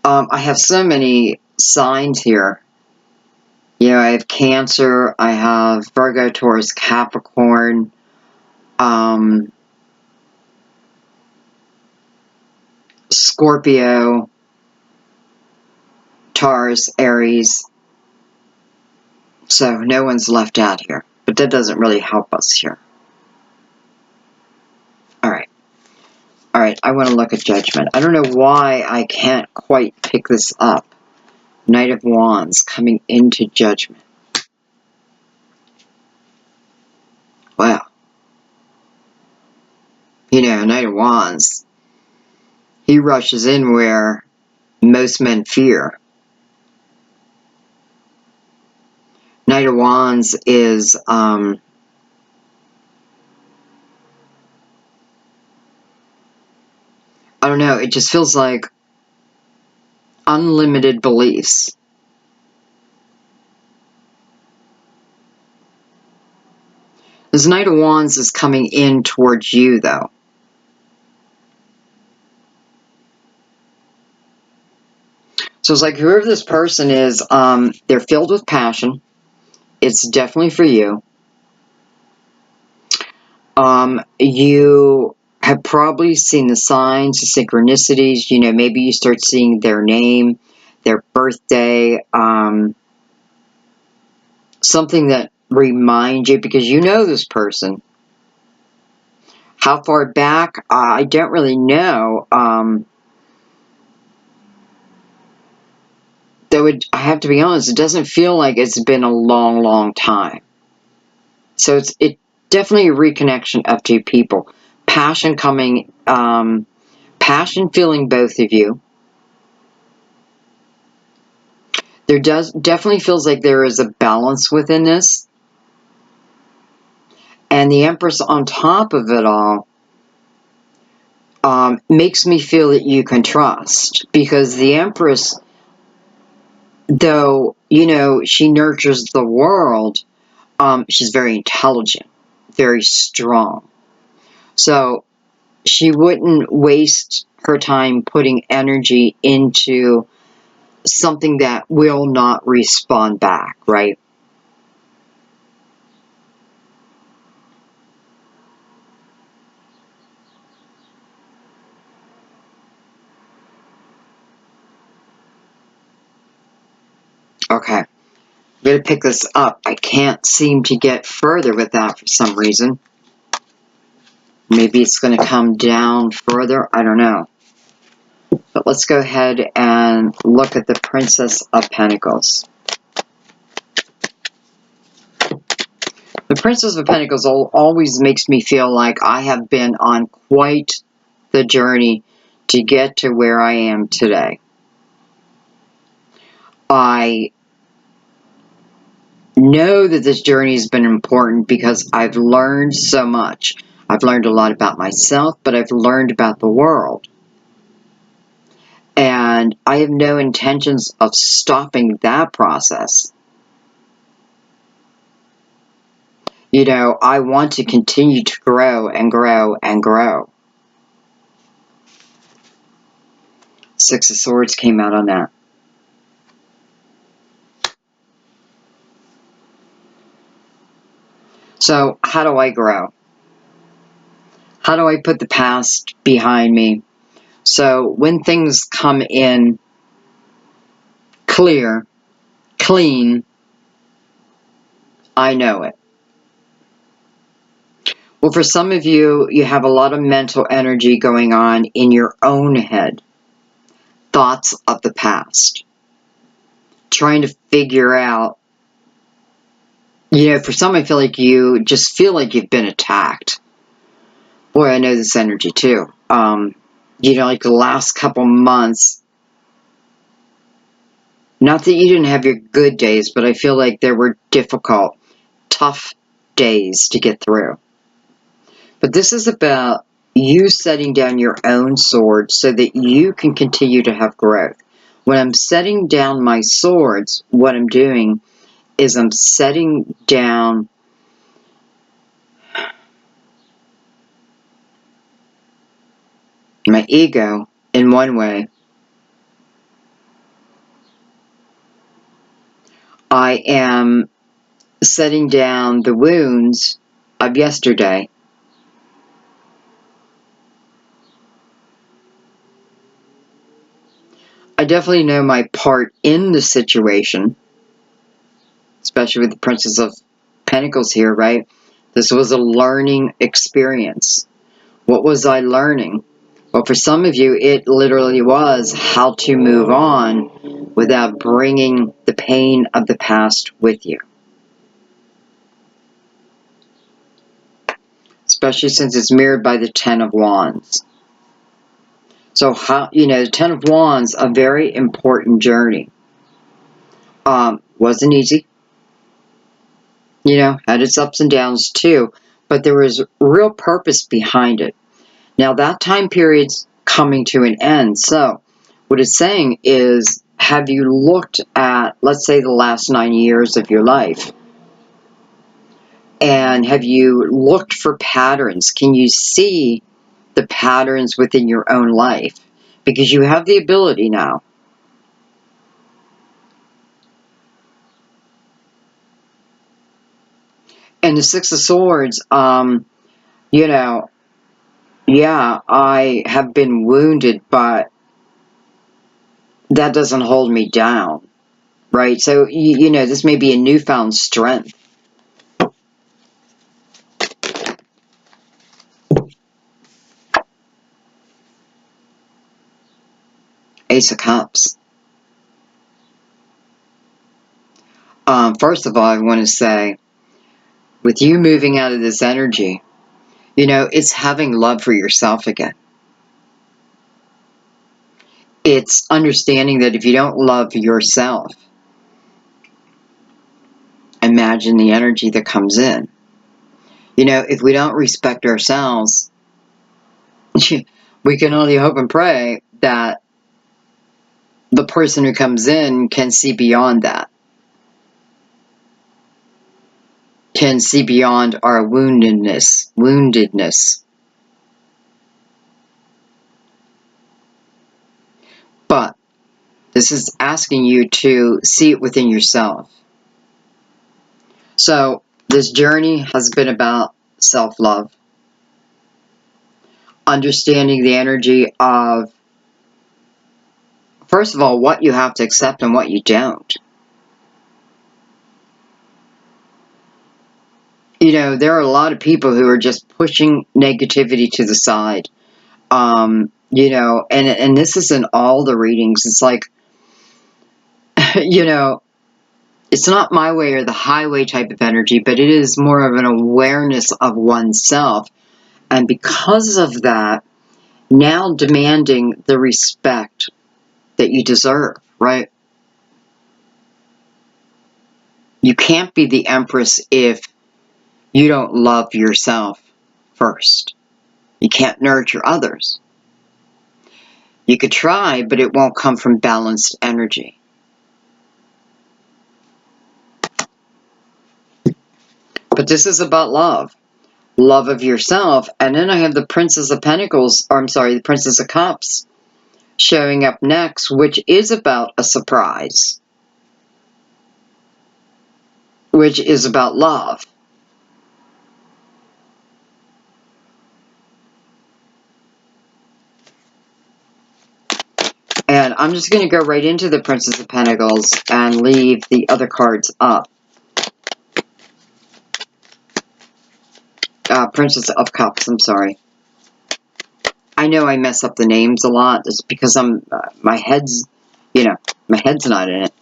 I have so many signs here. You know, I have Cancer, I have Virgo, Taurus, Capricorn, Scorpio, Taurus, Aries. So no one's left out here. But that doesn't really help us here. Alright. Alright, I want to look at Judgment. I don't know why I can't quite pick this up. Knight of Wands coming into Judgment. Wow. You know, Knight of Wands, he rushes in where most men fear. Knight of Wands is, I don't know, it just feels like unlimited beliefs. This Knight of Wands is coming in towards you, though. So it's like whoever this person is, they're filled with passion. It's definitely for you. You have probably seen the signs, the synchronicities. You know, maybe you start seeing their name, their birthday, something that reminds you, because you know this person. How far back? I don't really know. Though I have to be honest, it doesn't feel like it's been a long, long time. So it's definitely a reconnection of two people. Passion coming, passion filling both of you. There definitely feels like there is a balance within this. And the Empress on top of it all makes me feel that you can trust. Because the Empress, though, you know, she nurtures the world, she's very intelligent, very strong. So she wouldn't waste her time putting energy into something that will not respond back, right? Okay, I'm going to pick this up. I can't seem to get further with that for some reason. Maybe it's going to come down further. I don't know. But let's go ahead and look at the Princess of Pentacles. The Princess of Pentacles always makes me feel like I have been on quite the journey to get to where I am today. I know that this journey has been important because I've learned so much. I've learned a lot about myself, but I've learned about the world. And I have no intentions of stopping that process. You know, I want to continue to grow and grow and grow. Six of Swords came out on that. So, how do I grow? How do I put the past behind me? So, when things come in clear, clean, I know it. Well, for some of you, you have a lot of mental energy going on in your own head. Thoughts of the past. Trying to figure out, you know, for some, I feel like you just feel like you've been attacked. Boy, I know this energy too. You know, like the last couple months, not that you didn't have your good days, but I feel like there were difficult, tough days to get through. But this is about you setting down your own sword so that you can continue to have growth. When I'm setting down my swords, what I'm doing is I'm setting down my ego in one way. I am setting down the wounds of yesterday. I definitely know my part in the situation, especially with the Princess of Pentacles here, right? This was a learning experience. What was I learning? Well, for some of you, it literally was how to move on without bringing the pain of the past with you. Especially since it's mirrored by the Ten of Wands. So, how, the Ten of Wands, a very important journey. Wasn't easy. Had its ups and downs too. But there was real purpose behind it. Now, that time period's coming to an end. So, what it's saying is, have you looked at, let's say, the last 9 years of your life? And have you looked for patterns? Can you see the patterns within your own life? Because you have the ability now. And the Six of Swords, yeah, I have been wounded, but that doesn't hold me down, right? So, this may be a newfound strength. Ace of Cups. First of all, I want to say, with you moving out of this energy, it's having love for yourself again. It's understanding that if you don't love yourself, imagine the energy that comes in. If we don't respect ourselves, we can only hope and pray that the person who comes in can see beyond that. Can see beyond our woundedness. But this is asking you to see it within yourself. So this journey has been about self-love. Understanding the energy of, first of all, what you have to accept and what you don't. There are a lot of people who are just pushing negativity to the side. And this is in all the readings. It's like, it's not my way or the highway type of energy, but it is more of an awareness of oneself. And because of that, now demanding the respect that you deserve, right? You can't be the Empress if you don't love yourself first. You can't nurture others. You could try, but it won't come from balanced energy. But this is about love. Love of yourself. And then I have the Princess of Pentacles, or I'm sorry, the Princess of Cups showing up next, which is about a surprise. Which is about love. And I'm just going to go right into the Princess of Pentacles and leave the other cards up. Princess of Cups, I'm sorry. I know I mess up the names a lot. It's because my head's not in it.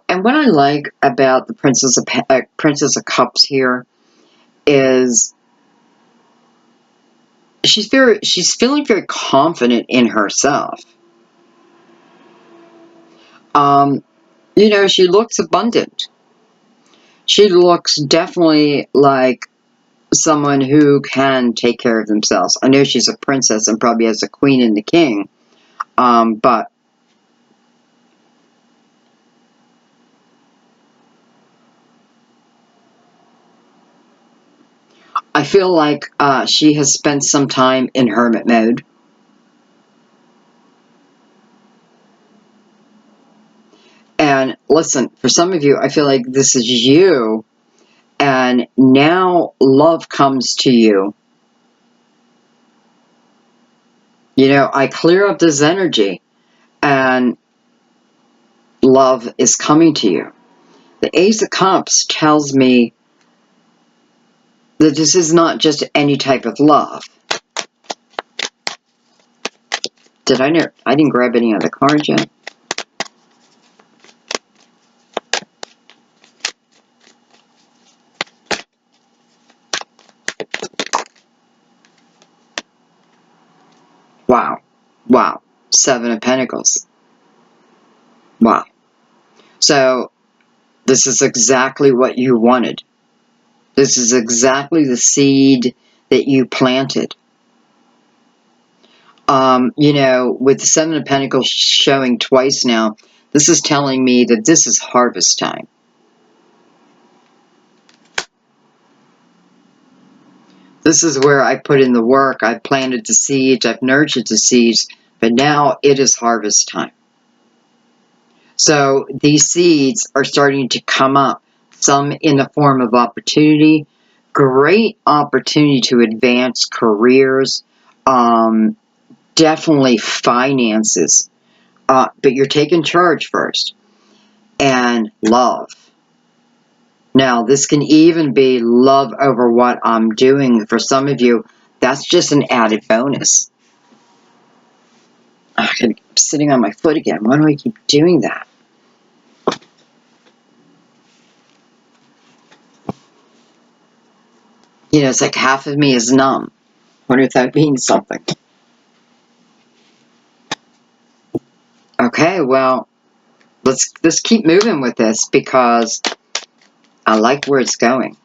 And what I like about the Princess of Cups here is she's feeling very confident in herself. She looks abundant. She looks definitely like someone who can take care of themselves. I know she's a princess and probably has a queen and the king, but I feel like she has spent some time in hermit mode. And listen, for some of you, I feel like this is you, and now love comes to you. You know, I clear up this energy, and love is coming to you. The Ace of Cups tells me that this is not just any type of love. I didn't grab any other cards yet. Wow. Wow. Seven of Pentacles. Wow. So, this is exactly what you wanted. This is exactly the seed that you planted. You know, with the Seven of Pentacles showing twice now, this is telling me that this is harvest time. This is where I put in the work. I've planted the seeds, I've nurtured the seeds, but now it is harvest time. So these seeds are starting to come up, some in the form of opportunity, great opportunity to advance careers, definitely finances, but you're taking charge first, and love. Now, this can even be love over what I'm doing. For some of you, that's just an added bonus. I'm sitting on my foot again. Why do I keep doing that? You know, it's like half of me is numb. Wonder if that means something. Okay, well, let's keep moving with this because I like where it's going.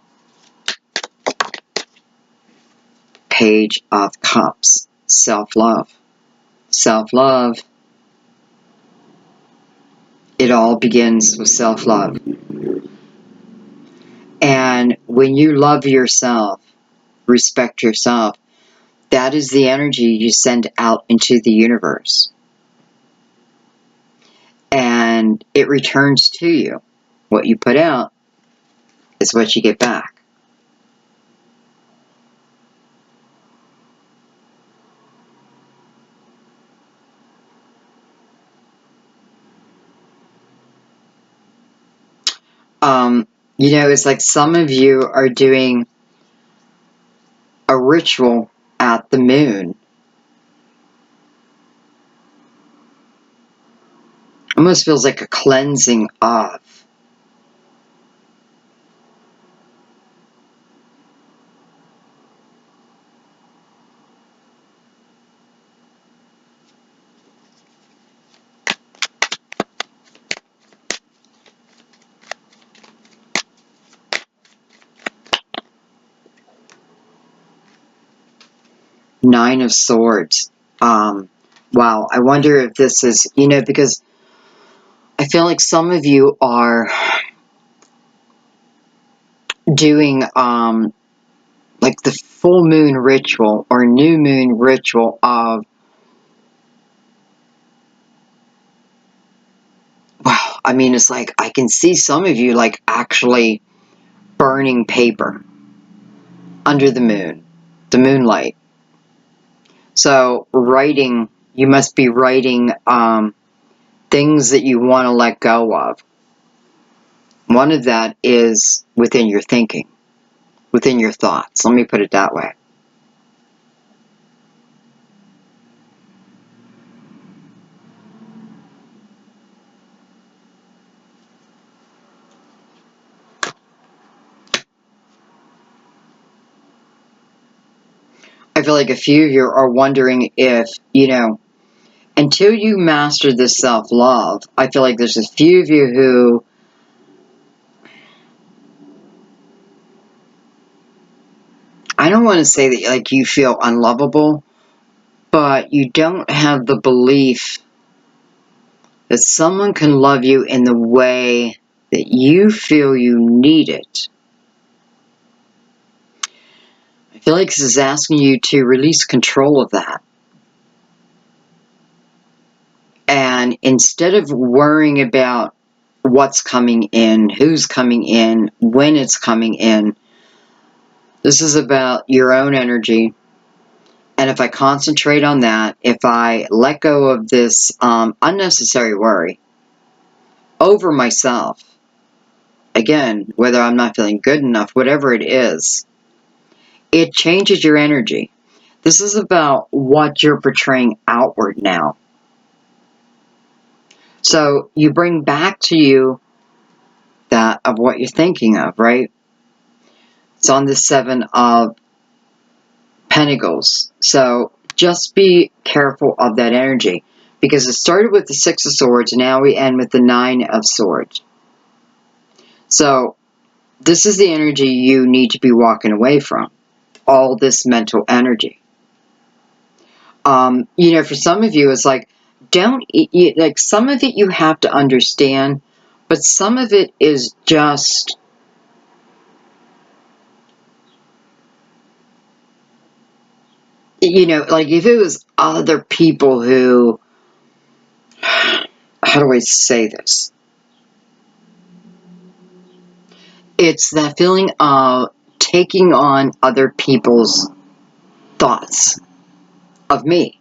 Page of Cups. Self-love. Self-love. It all begins with self-love. And when you love yourself, respect yourself, that is the energy you send out into the universe. And it returns to you. What you put out is what you get back. You know, it's like some of you are doing a ritual at the moon. Almost feels like a cleansing of. Nine of Swords. Wow, I wonder if this is, you know, because I feel like some of you are doing like the full moon ritual or new moon ritual of, wow, I mean, it's like I can see some of you like actually burning paper under the moonlight. So writing, you must be writing things that you want to let go of. One of that is within your thinking, within your thoughts. Let me put it that way. I feel like a few of you are wondering if, you know, until you master this self-love, I feel like there's a few of you who I don't want to say that like you feel unlovable, but you don't have the belief that someone can love you in the way that you feel you need it. I feel like this is asking you to release control of that. And instead of worrying about what's coming in, who's coming in, when it's coming in, this is about your own energy. And if I concentrate on that, if I let go of this unnecessary worry over myself, again, whether I'm not feeling good enough, whatever it is, it changes your energy. This is about what you're portraying outward now. So you bring back to you that of what you're thinking of, right? It's on the 7 of Pentacles. So just be careful of that energy, because it started with the 6 of Swords, and now we end with the 9 of Swords. So this is the energy you need to be walking away from. All this mental energy. You know, for some of you, it's like, like some of it you have to understand, but some of it is just, you know, like if it was other people who, how do I say this? It's that feeling of taking on other people's thoughts of me,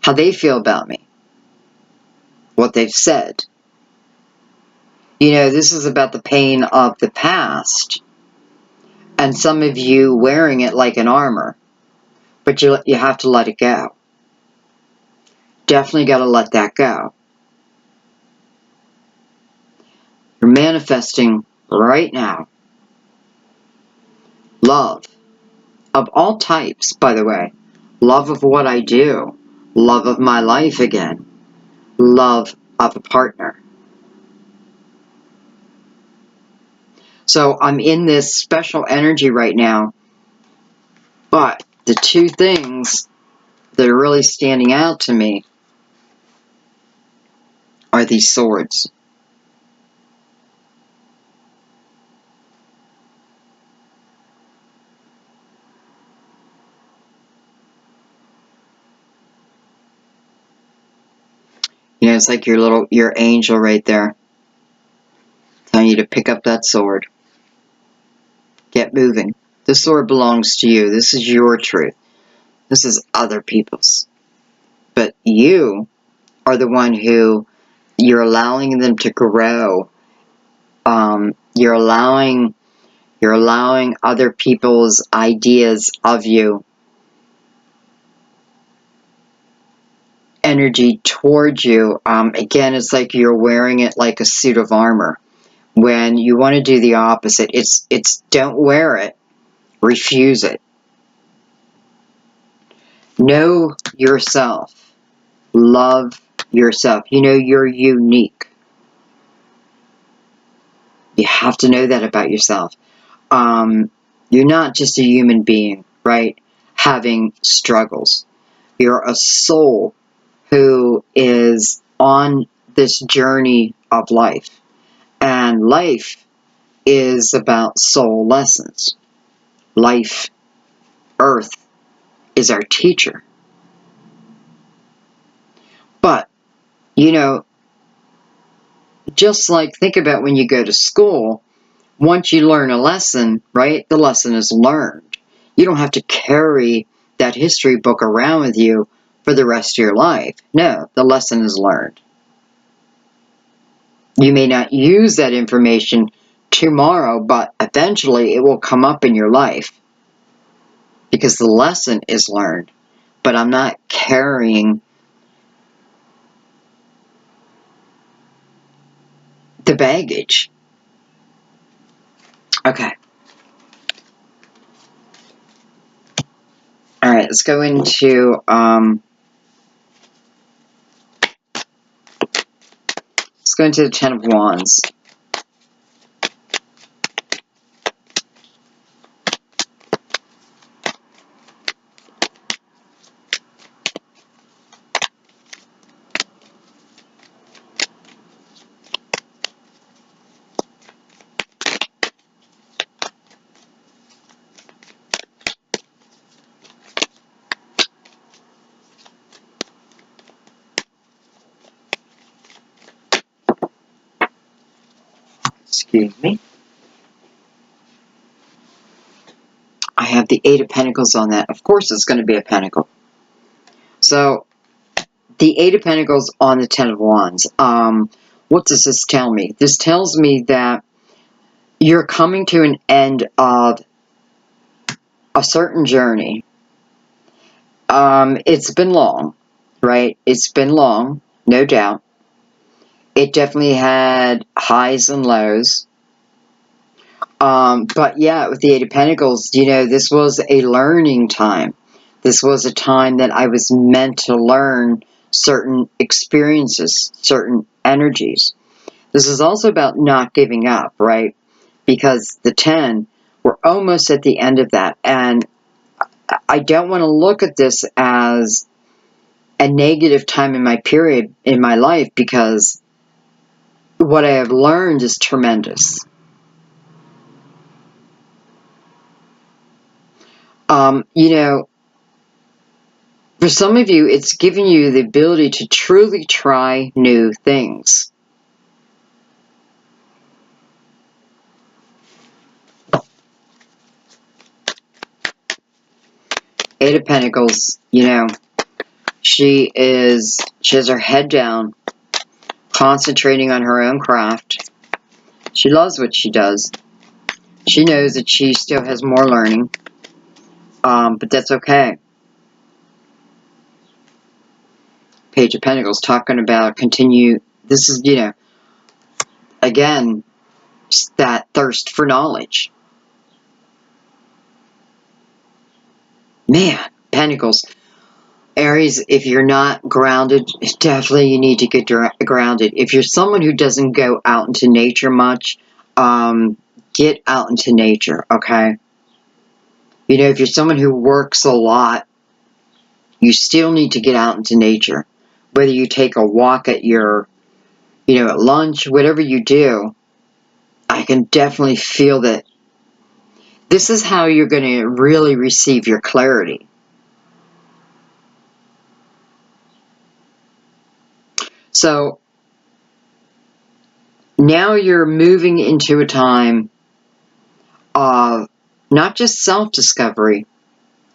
how they feel about me, what they've said. You know, this is about the pain of the past, and some of you wearing it like an armor, but you have to let it go. Definitely got to let that go. You're manifesting right now love of all types, by the way. Love of what I do, love of my life again, love of a partner. So I'm in this special energy right now, but the two things that are really standing out to me are these swords. You know, it's like your angel right there telling you to pick up that sword. Get moving. The sword belongs to you. This is your truth. This is other people's. But you are the one who, you're allowing them to grow. You're allowing other people's ideas of you, energy towards you. Again, it's like you're wearing it like a suit of armor. When you want to do the opposite, it's don't wear it. Refuse it. Know yourself. Love yourself. You know you're unique. You have to know that about yourself. You're not just a human being, right? Having struggles. You're a soul who is on this journey of life. And life is about soul lessons. Life, Earth, is our teacher. But, you know, just like think about when you go to school, once you learn a lesson, right, the lesson is learned. You don't have to carry that history book around with you for the rest of your life. No, the lesson is learned. You may not use that information tomorrow, but eventually it will come up in your life because the lesson is learned. But I'm not carrying the baggage. Okay. All right, let's go into the Ten of Wands. Excuse me. I have the Eight of Pentacles on that. Of course it's going to be a pentacle. So, the Eight of Pentacles on the Ten of Wands. What does this tell me? This tells me that you're coming to an end of a certain journey. It's been long, right? It's been long, no doubt. It definitely had highs and lows. But yeah, with the Eight of Pentacles, you know, this was a learning time. This was a time that I was meant to learn certain experiences, certain energies. This is also about not giving up, right? Because the 10, we're almost at the end of that. And I don't want to look at this as a negative time in my period, in my life, because what I have learned is tremendous. You know, for some of you, it's given you the ability to truly try new things. Eight of Pentacles, you know, she has her head down, concentrating on her own craft. She loves what she does. She knows that she still has more learning, but that's okay. Page of Pentacles talking about continue. This is, you know, again, that thirst for knowledge. Man, Pentacles. Aries, if you're not grounded, definitely you need to get grounded. If you're someone who doesn't go out into nature much, get out into nature, okay? You know, if you're someone who works a lot, you still need to get out into nature. Whether you take a walk at your, you know, at lunch, whatever you do, I can definitely feel that this is how you're going to really receive your clarity. So, now you're moving into a time of not just self-discovery.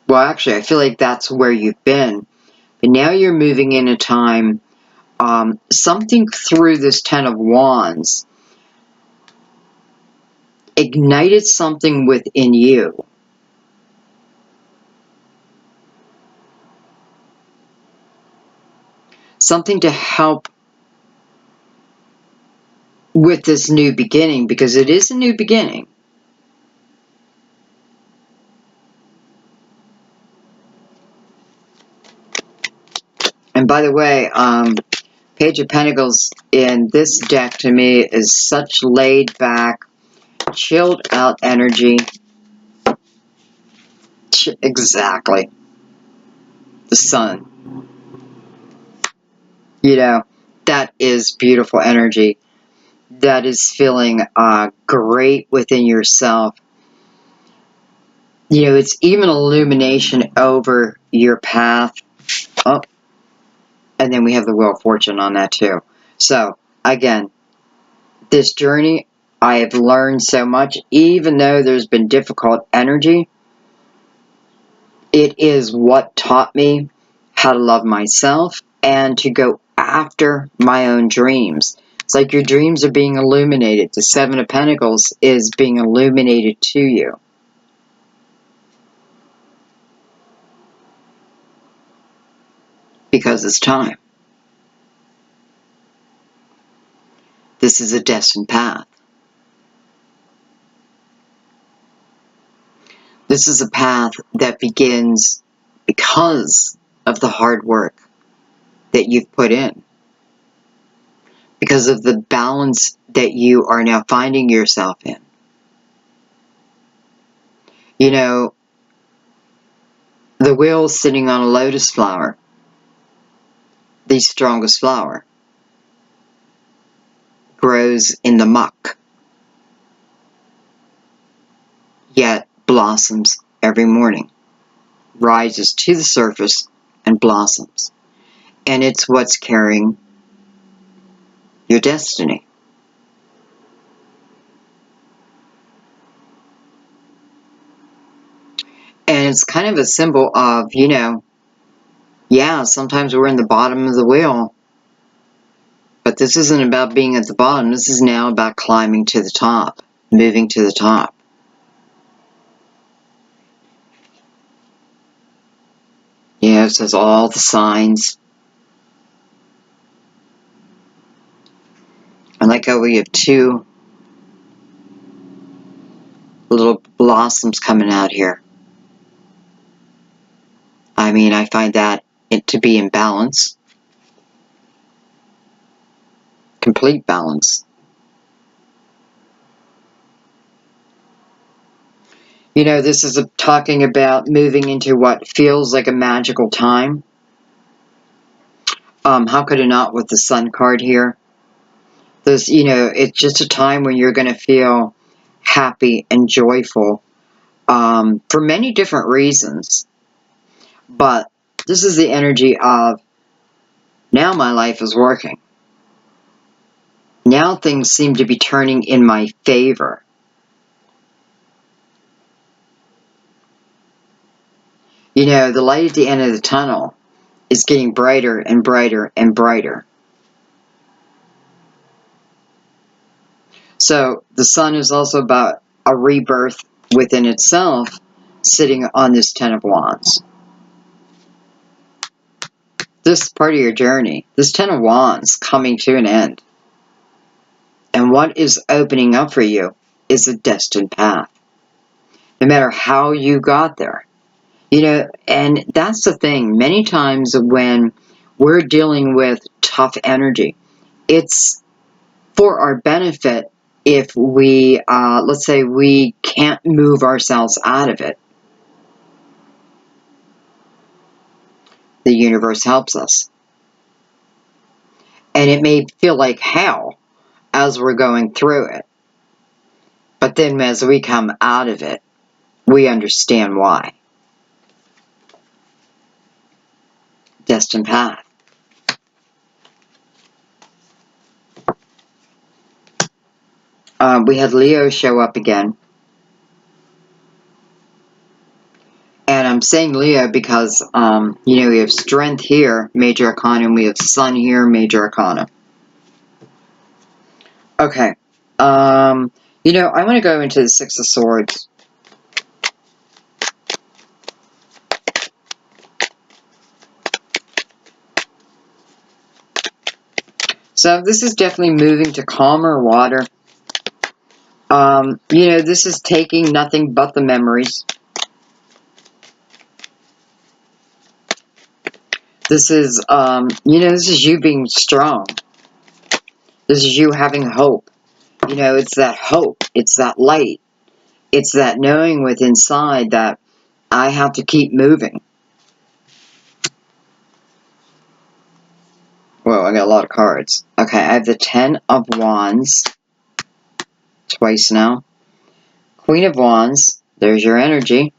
Well, actually, I feel like that's where you've been. But now you're moving in a time, something through this Ten of Wands ignited something within you. Something to help with this new beginning, because it is a new beginning. And by the way, Page of Pentacles in this deck to me is such laid back, chilled out energy. Exactly. The sun. You know, that is beautiful energy. That is feeling great within yourself. You know, it's even illumination over your path. Oh, and then we have the Wheel of Fortune on that too. So, again, this journey, I have learned so much. Even though there's been difficult energy, it is what taught me how to love myself and to go after my own dreams. It's like your dreams are being illuminated. The Seven of Pentacles is being illuminated to you. Because it's time. This is a destined path. This is a path that begins because of the hard work that you've put in. Because of the balance that you are now finding yourself in. You know, the wheel sitting on a lotus flower, the strongest flower, grows in the muck, yet blossoms every morning, rises to the surface and blossoms. And it's what's carrying your destiny. it's kind of a symbol of, you know, yeah, sometimes we're in the bottom of the wheel. But this isn't about being at the bottom. This is now about climbing to the top, moving to the top. Yeah, it says all the signs. I like how we have two little blossoms coming out here. I mean, I find that to be in balance. Complete balance. You know, this is talking about moving into what feels like a magical time. How could it not with the Sun card here? This, you know, it's just a time when you're going to feel happy and joyful for many different reasons. But this is the energy of, now my life is working. Now things seem to be turning in my favor. You know, the light at the end of the tunnel is getting brighter and brighter and brighter. So the Sun is also about a rebirth within itself, sitting on this Ten of Wands. This part of your journey, this Ten of Wands coming to an end. And what is opening up for you is a destined path. No matter how you got there. You know, and that's the thing. Many times when we're dealing with tough energy, it's for our benefit if we, let's say we can't move ourselves out of it. The universe helps us. And it may feel like hell as we're going through it. But then as we come out of it, we understand why. Destined path. We had Leo show up again. And I'm saying Leo because, you know, we have Strength here, Major Arcana, and we have Sun here, Major Arcana. Okay. You know, I want to go into the Six of Swords. So this is definitely moving to calmer water. You know, this is taking nothing but the memories. This is, you know, this is you being strong. This is you having hope. You know, it's that hope. It's that light. It's that knowing within inside that I have to keep moving. Whoa, I got a lot of cards. Okay, I have the Ten of Wands. Twice now. Queen of Wands. There's your energy.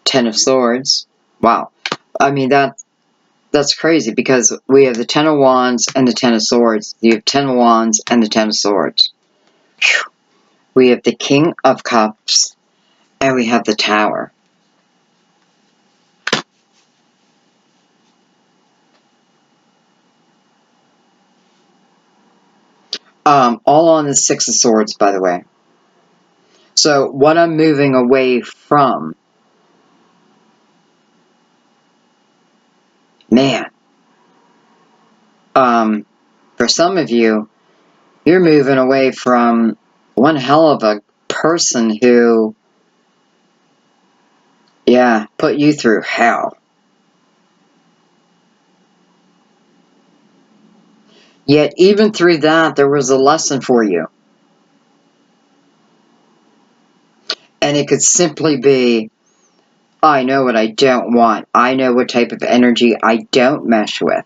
Ten of Swords. Wow. I mean, that's crazy because we have the Ten of Wands and the Ten of Swords. You have Ten of Wands and the Ten of Swords. Whew. We have the King of Cups and we have the Tower. All on the Six of Swords, by the way. So what I'm moving away from, man, for some of you, you're moving away from one hell of a person who, yeah, put you through hell. Yet even through that, there was a lesson for you. And it could simply be, I know what I don't want. I know what type of energy I don't mesh with.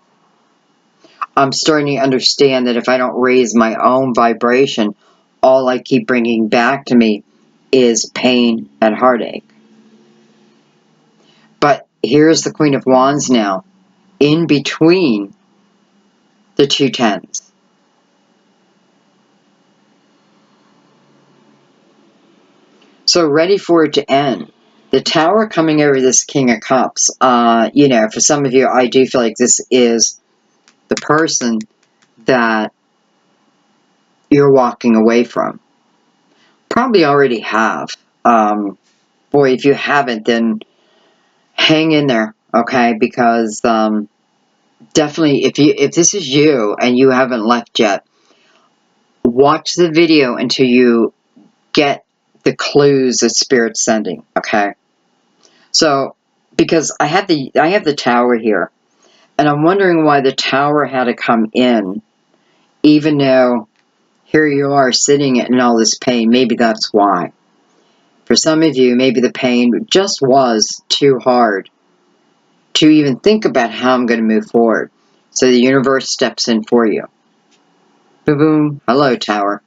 I'm starting to understand that if I don't raise my own vibration, all I keep bringing back to me is pain and heartache. But here's the Queen of Wands now, in between the two tens. So ready for it to end. The Tower coming over this King of Cups, you know, for some of you, I do feel like this is the person that you're walking away from. Probably already have. Boy, if you haven't, then hang in there, okay? Because definitely, if this is you and you haven't left yet, watch the video until you get the clues that Spirit's sending, okay? So, because I have the Tower here, and I'm wondering why the Tower had to come in, even though here you are sitting in all this pain. Maybe that's why. For some of you, maybe the pain just was too hard to even think about how I'm going to move forward. So the universe steps in for you. Boom, boom. Hello, Tower.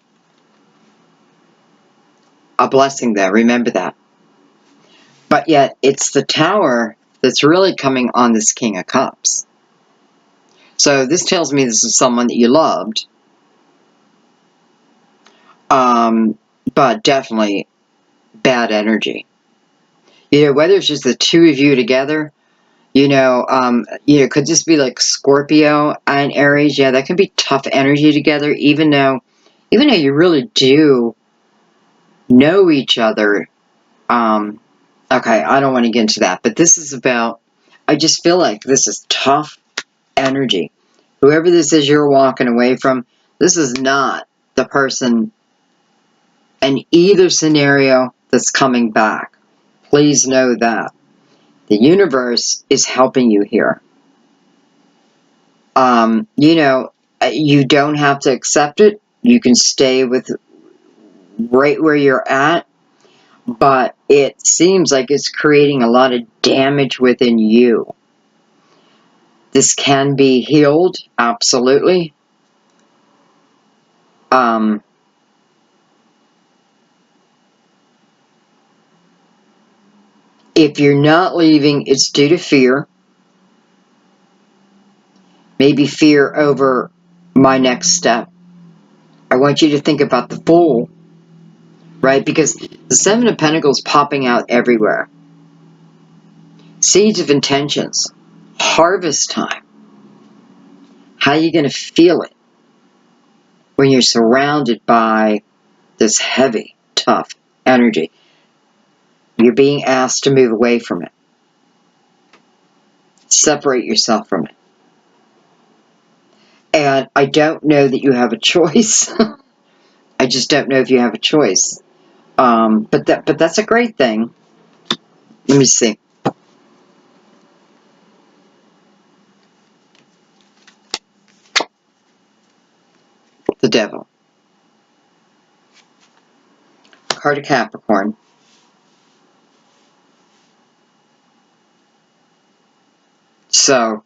A blessing there. Remember that. But yet, it's the Tower that's really coming on this King of Cups. So this tells me this is someone that you loved. But definitely bad energy. You know, whether it's just the two of you together, you know, could this be like Scorpio and Aries? Yeah, that can be tough energy together, even though you really do know each other. Okay, I don't want to get into that, but this is about, I just feel like this is tough energy. Whoever this is you're walking away from, this is not the person in either scenario that's coming back. Please know that. The universe is helping you here. You know, you don't have to accept it. You can stay with right where you're at. But it seems like it's creating a lot of damage within you. This can be healed, absolutely. If you're not leaving, it's due to fear. Maybe fear over my next step. I want you to think about the Fool, right? Because the Seven of Pentacles popping out everywhere. Seeds of intentions. Harvest time. How are you going to feel it when you're surrounded by this heavy, tough energy? You're being asked to move away from it. Separate yourself from it. And I don't know that you have a choice. I just don't know if you have a choice. But that's a great thing. Let me see. The Devil. Card of Capricorn. So,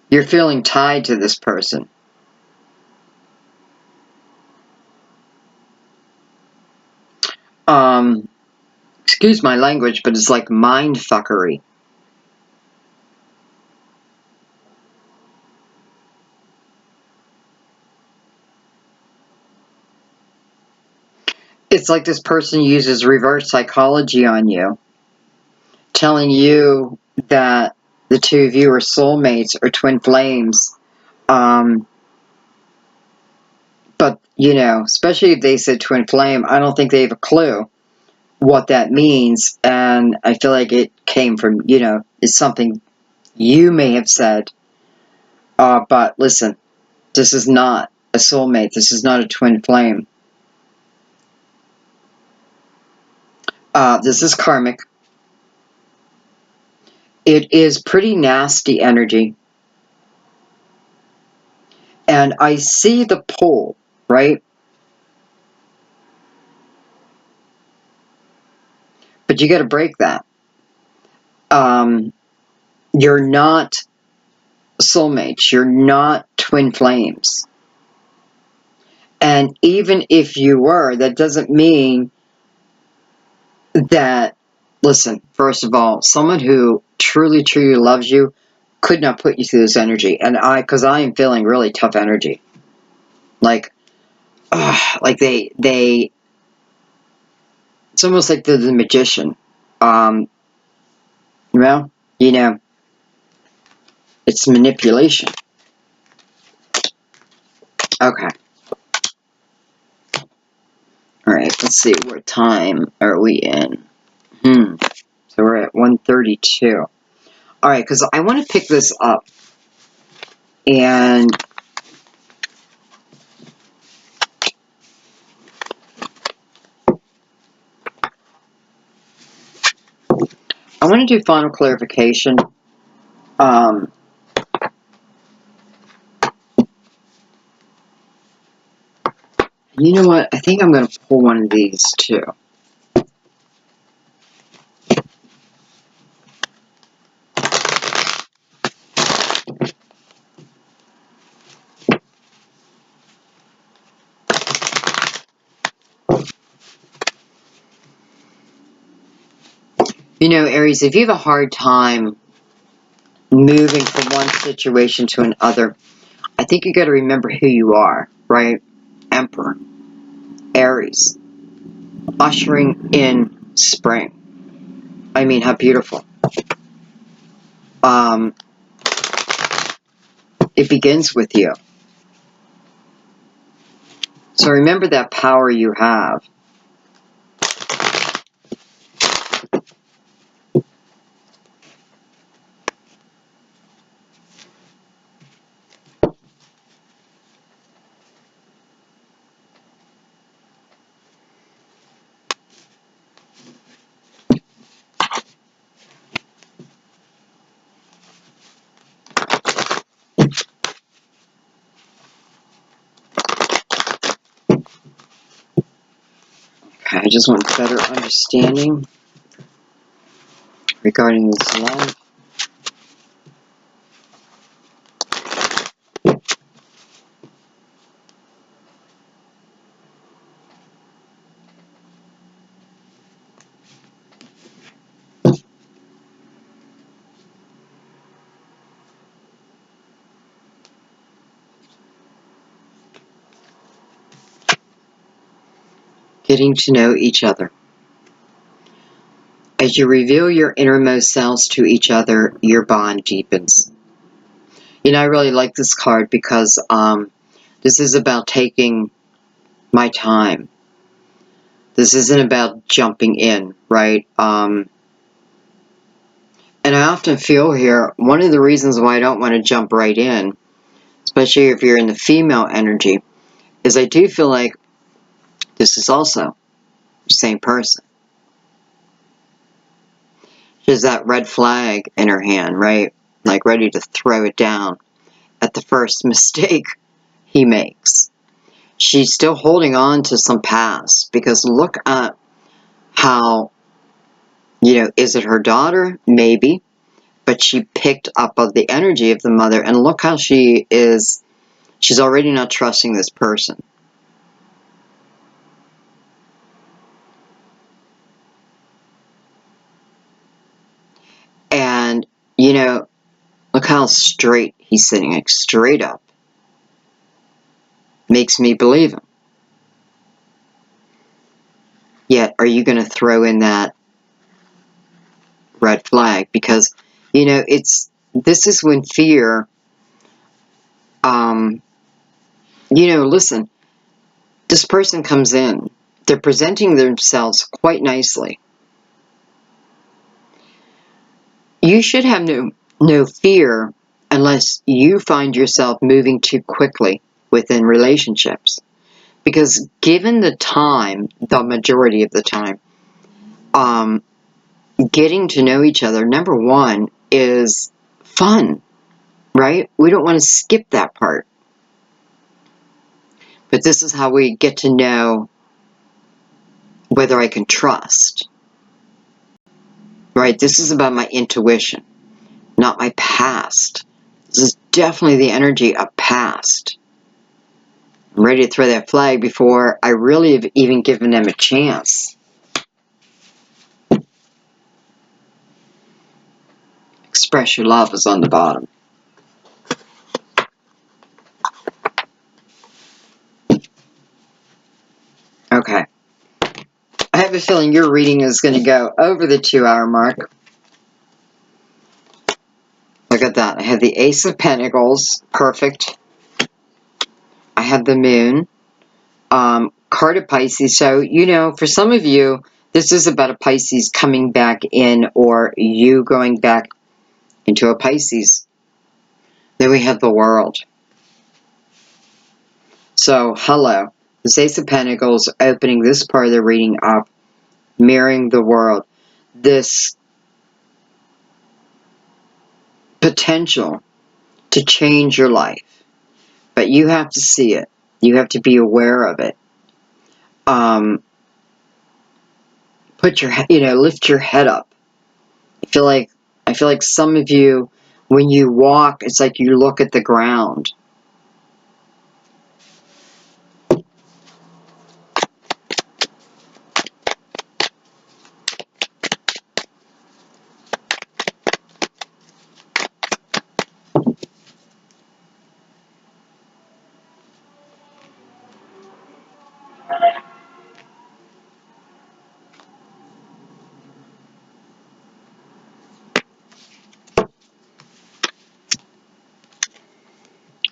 you're feeling tied to this person. Excuse my language, but it's like mind fuckery. It's like this person uses reverse psychology on you, telling you that the two of you are soulmates or twin flames. But, you know, especially if they said twin flame, I don't think they have a clue what that means. And I feel like it came from, you know, it's something you may have said. But listen, this is not a soulmate. This is not a twin flame. This is karmic. It is pretty nasty energy. And I see the pull, right? But you got to break that. You're not soulmates. You're not twin flames. And even if you were, that doesn't mean that, listen, first of all, someone who truly, truly loves you could not put you through this energy. And because I am feeling really tough energy. Like it's almost like they're the magician. Well, you know, it's manipulation. Okay. Alright, let's see, what time are we in? So we're at 1:32. Alright, because I want to pick this up. And I want to do final clarification. You know what? I think I'm going to pull one of these too. You know, Aries, if you have a hard time moving from one situation to another, I think you got to remember who you are, right? Emperor, Aries, ushering in spring. I mean, how beautiful. It begins with you. So remember that power you have. Okay, I just want better understanding regarding this love. Getting to know each other. As you reveal your innermost selves to each other, your bond deepens. You know, I really like this card because this is about taking my time. This isn't about jumping in, right? And I often feel here, one of the reasons why I don't want to jump right in, especially if you're in the female energy, is I do feel like this is also the same person. She has that red flag in her hand, right? Like ready to throw it down at the first mistake he makes. She's still holding on to some past because look at how, you know, is it her daughter? Maybe. But she picked up of the energy of the mother, and look how she is, she's already not trusting this person. And, you know, look how straight he's sitting, like straight up. Makes me believe him. Yet, are you going to throw in that red flag? Because, you know, this is when fear, you know, listen, this person comes in, they're presenting themselves quite nicely. You should have no fear unless you find yourself moving too quickly within relationships. Because given the time, the majority of the time, getting to know each other, number one, is fun, right? We don't want to skip that part. But this is how we get to know whether I can trust, right? This is about my intuition, not my past. This is definitely the energy of past. I'm ready to throw that flag before I really have even given them a chance. Express your love is on the bottom. Okay. have a feeling your reading is going to go over the 2-hour mark. Look at that. I have the Ace of Pentacles. Perfect. I have the Moon. Card of Pisces. So, you know, for some of you, this is about a Pisces coming back in or you going back into a Pisces. Then we have the World. So, hello. This Ace of Pentacles opening this part of the reading up, mirroring the World. This potential to change your life. But you have to see it. You have to be aware of it. Put your, lift your head up. I feel like some of you, when you walk, it's like you look at the ground.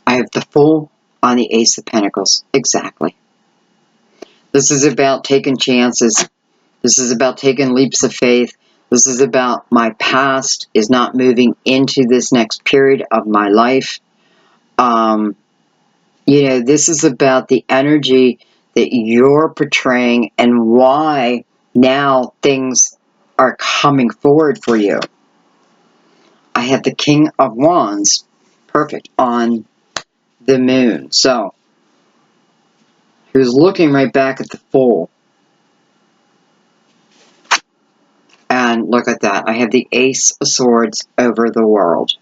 I have the Fool on the Ace of Pentacles. Exactly. This is about taking chances. This is about taking leaps of faith. This is about my past is not moving into this next period of my life. This is about the energy that you're portraying and why now things are coming forward for you. I have the King of Wands, perfect, on the Moon. So, who's looking right back at the Fool. And look at that. I have the Ace of Swords over the World.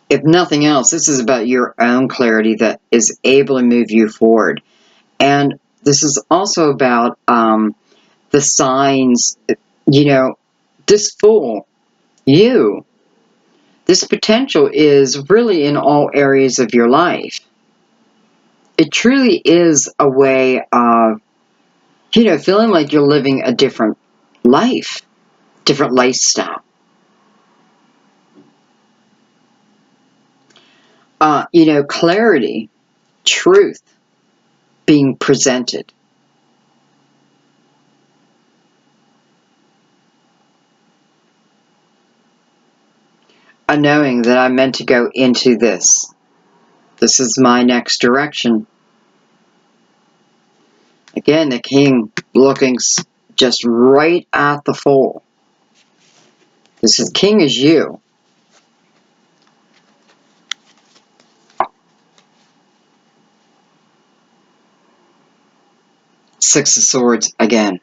If nothing else, this is about your own clarity that is able to move you forward. And this is also about the signs, this Fool, this potential is really in all areas of your life. It truly is a way of, feeling like you're living a different life, different lifestyle. Clarity, truth being presented. A knowing that I'm meant to go into this. This is my next direction. Again, the King looking just right at the Fool. This is King is you. Six of Swords again.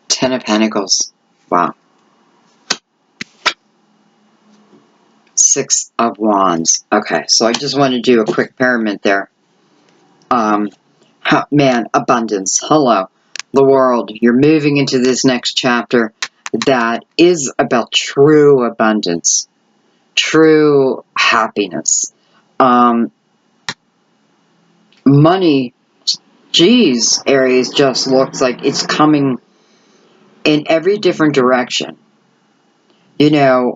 Ten of Pentacles. Wow. Six of Wands. Okay, so I just want to do a quick pyramid there. Abundance. Hello. The World. You're moving into this next chapter that is about true abundance. True happiness. Money, geez, Aries, just looks like it's coming in every different direction. I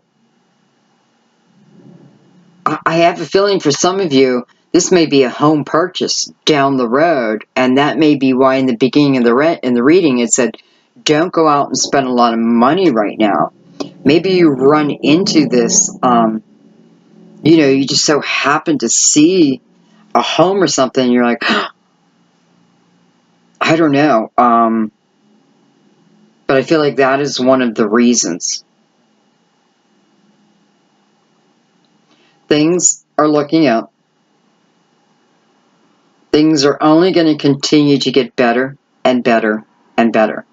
have a feeling for some of you, this may be a home purchase down the road, and that may be why in the beginning of the reading it said, don't go out and spend a lot of money right now. Maybe you run into this, you just so happen to see a home or something, and you're like, I don't know, but I feel like that is one of the reasons. Things are looking up. Things are only going to continue to get better and better and better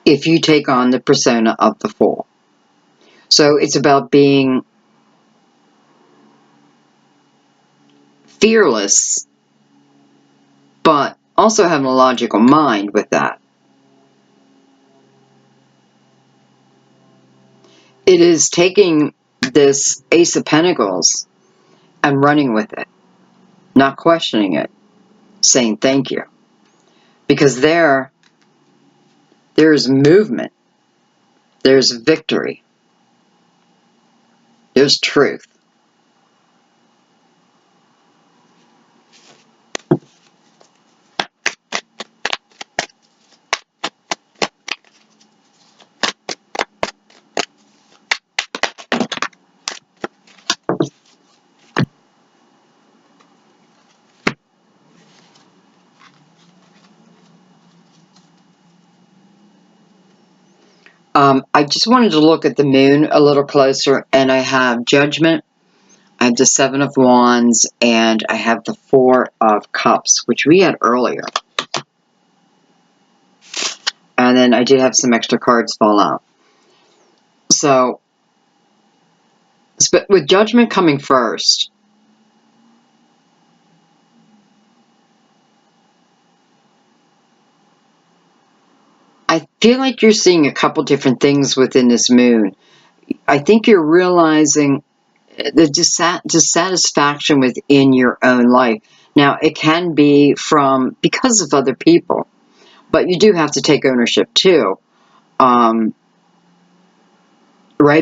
if you take on the persona of the Fool. So it's about being fearless, but also having a logical mind with that. It is taking this Ace of Pentacles and running with it, not questioning it, saying thank you. Because there's movement, there's victory, there's truth. I just wanted to look at the moon a little closer, and I have Judgment, I have the Seven of Wands, and I have the Four of Cups, which we had earlier. And then I did have some extra cards fall out. So, but with Judgment coming first, I feel like you're seeing a couple different things within this moon. I think you're realizing the dissatisfaction within your own life. Now, it can be because of other people, but you do have to take ownership too. Right?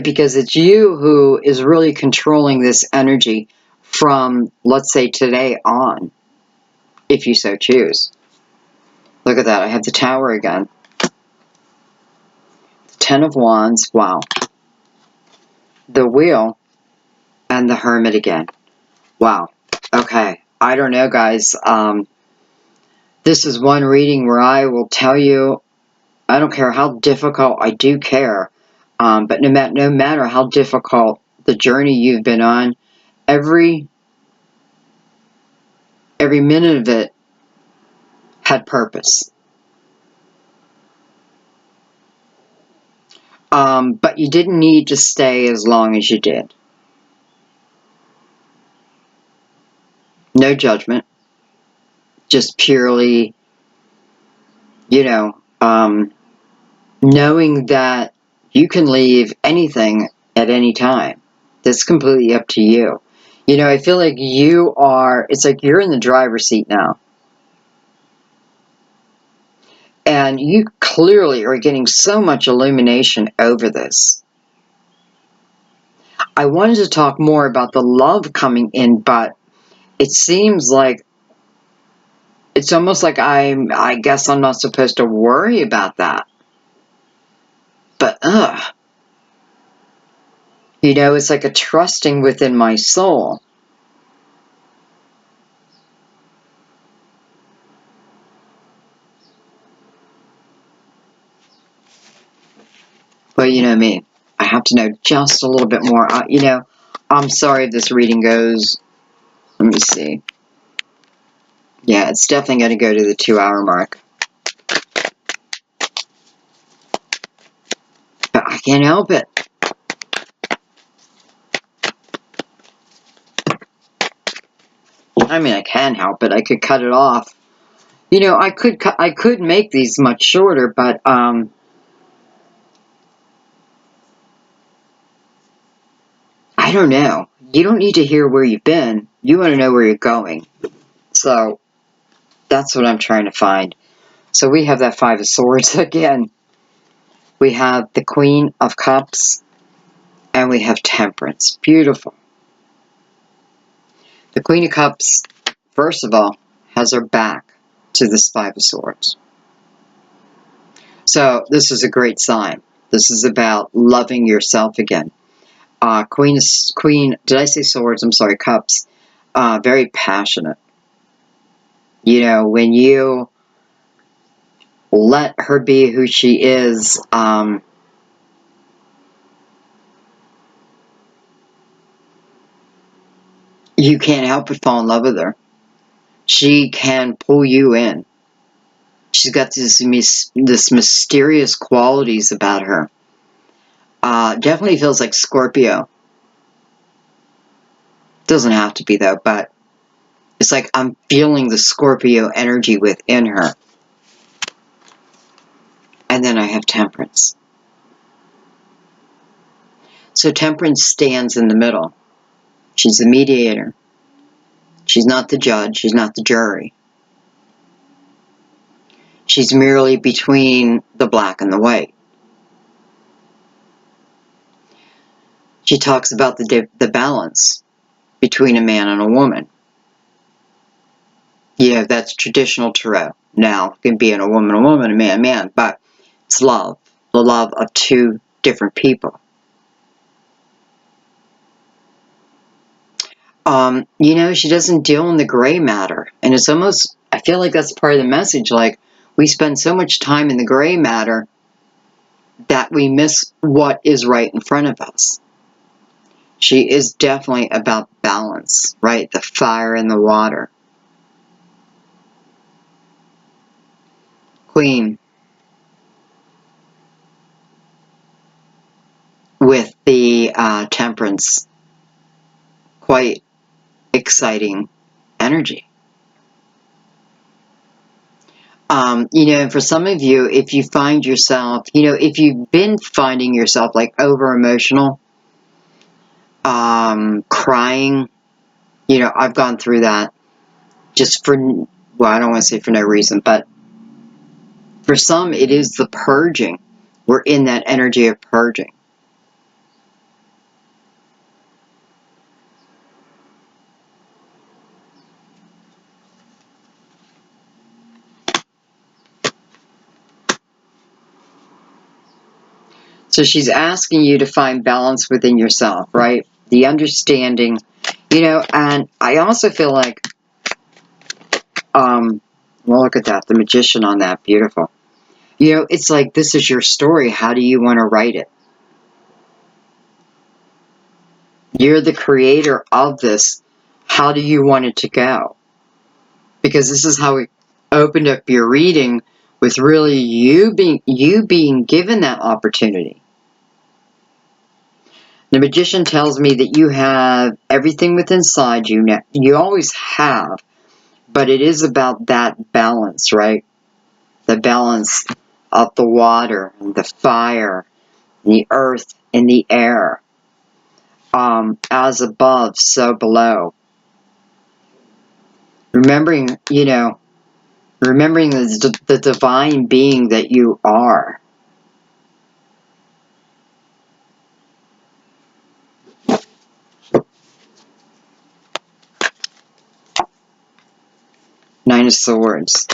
Because it's you who is really controlling this energy from, let's say, today on, if you so choose. Look at that. I have the Tower again. Ten of Wands. Wow. The Wheel and the Hermit again. Wow. Okay. I don't know, guys. This is one reading where I will tell you, I don't care how difficult, I do care. But no matter how difficult the journey you've been on, every minute of it had purpose. But you didn't need to stay as long as you did. No judgment. Just purely, knowing that you can leave anything at any time. That's completely up to you. I feel like it's like you're in the driver's seat now. And you clearly are getting so much illumination over this. I wanted to talk more about the love coming in, but it seems like it's almost like I guess I'm not supposed to worry about that. But, it's like a trusting within my soul. Well, you know me. I have to know just a little bit more. I'm sorry if this reading goes, let me see. Yeah, it's definitely going to go to the 2-hour mark. But I can't help it. I mean, I can help it. I could cut it off. I could make these much shorter, but I don't know. You don't need to hear where you've been. You want to know where you're going. So that's what I'm trying to find. So we have that Five of Swords again. We have the Queen of Cups, and we have Temperance. Beautiful. The Queen of Cups, first of all, has her back to this Five of Swords. So this is a great sign. This is about loving yourself again. Queen, did I say swords? I'm sorry, cups. Very passionate. When you let her be who she is, you can't help but fall in love with her. She can pull you in. She's got this mysterious qualities about her. Definitely feels like Scorpio. Doesn't have to be though, but it's like I'm feeling the Scorpio energy within her. And then I have Temperance. So Temperance stands in the middle. She's the mediator. She's not the judge. She's not the jury. She's merely between the black and the white. She talks about the balance between a man and a woman. You know, that's traditional tarot. Now, it can be in a woman, a man, but it's love. The love of two different people. You know, she doesn't deal in the gray matter. And it's almost, I feel like that's part of the message. Like, we spend so much time in the gray matter that we miss what is right in front of us. She is definitely about balance, right? The fire and the water. Queen. With the Temperance. Quite exciting energy. You know, for some of you, if you find yourself, you know, if you've been finding yourself like over emotional, crying, you know, I've gone through that just for, well, I don't want to say for no reason, but for some, it is the purging. We're in that energy of purging. So she's asking you to find balance within yourself, right? The understanding, you know, and I also feel like, well, look at that, the Magician on that, beautiful. You know, it's like, this is your story. How do you want to write it? You're the creator of this. How do you want it to go? Because this is how we opened up your reading, with really you being given that opportunity. The Magician tells me that you have everything within inside you now. You always have, but it is about that balance, right? The balance of the water, and the fire, and the earth, and the air. As above, so below. Remembering, you know, remembering the divine being that you are. Nine of Swords.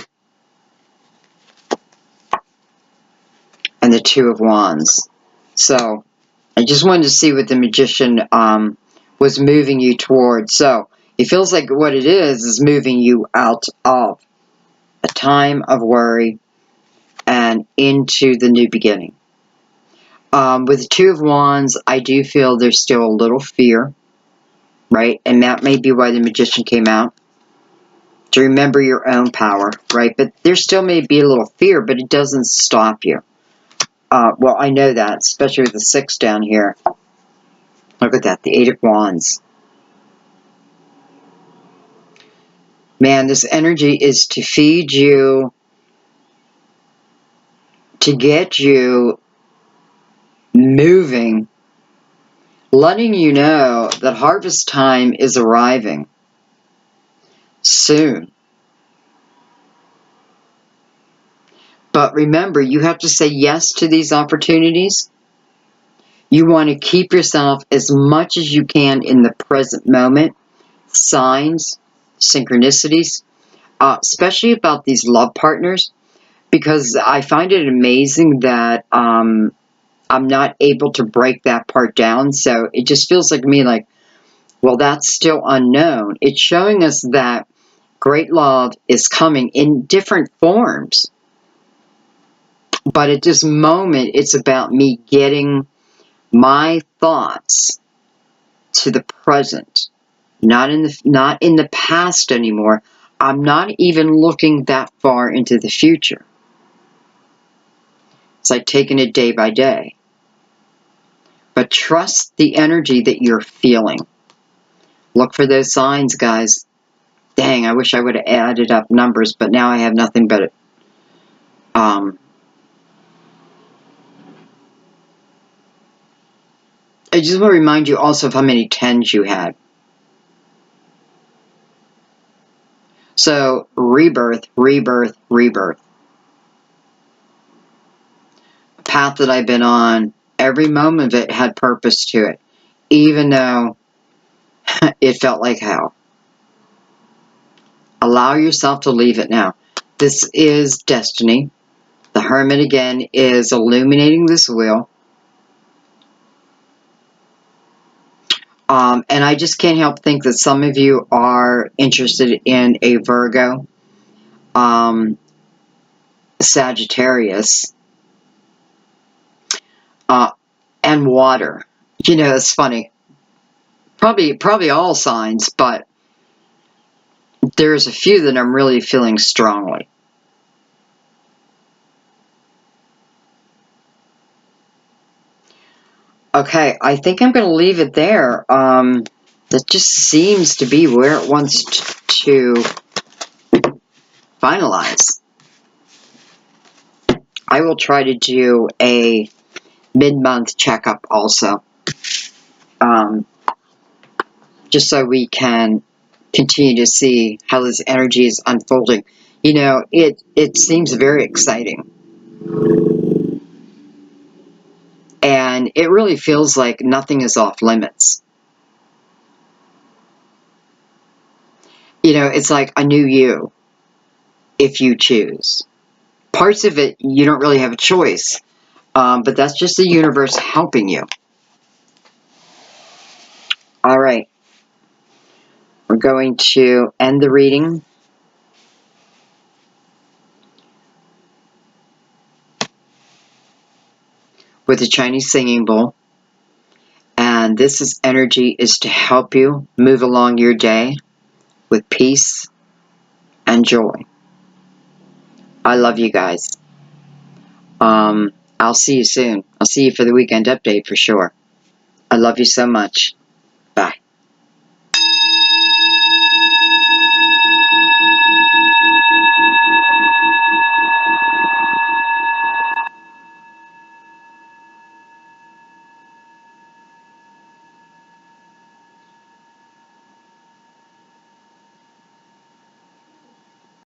And the Two of Wands. So, I just wanted to see what the Magician was moving you towards. So, it feels like what it is moving you out of a time of worry and into the new beginning. With the Two of Wands, I do feel there's still a little fear, right? And that may be why the Magician came out. To remember your own power, right? But there still may be a little fear, but it doesn't stop you. Well, I know that, especially with the 6 down here. Look at that, the 8 of Wands. Man, this energy is to feed you, to get you moving, letting you know that harvest time is arriving soon. But remember, you have to say yes to these opportunities. You want to keep yourself as much as you can in the present moment. Signs, synchronicities, especially about these love partners, because I find it amazing that I'm not able to break that part down. So it just feels like to me like, well, that's still unknown. It's showing us that great love is coming in different forms. But at this moment, it's about me getting my thoughts to the present, not in the past anymore. I'm not even looking that far into the future. It's like taking it day by day. But trust the energy that you're feeling. Look for those signs, guys. Dang, I wish I would have added up numbers, but now I have nothing but I just want to remind you also of how many 10s you had. So, rebirth, rebirth, rebirth. The path that I've been on, every moment of it had purpose to it, even though it felt like hell. Allow yourself to leave it now. This is destiny. The Hermit again is illuminating this wheel. And I just can't help think that some of you are interested in a Virgo, Sagittarius, and water. You know, it's funny. Probably all signs, but there's a few that I'm really feeling strongly. Okay, I think I'm going to leave it there. That just seems to be where it wants to finalize. I will try to do a mid-month checkup also, just so we can continue to see how this energy is unfolding. You know, it seems very exciting. And it really feels like nothing is off limits. You know, it's like a new you, if you choose. Parts of it, you don't really have a choice. But that's just the universe helping you. All right. We're going to end the reading. With the Chinese singing bowl. And this energy is to help you move along your day with peace and joy. I love you guys. I'll see you soon. I'll see you for the weekend update for sure. I love you so much. Bye.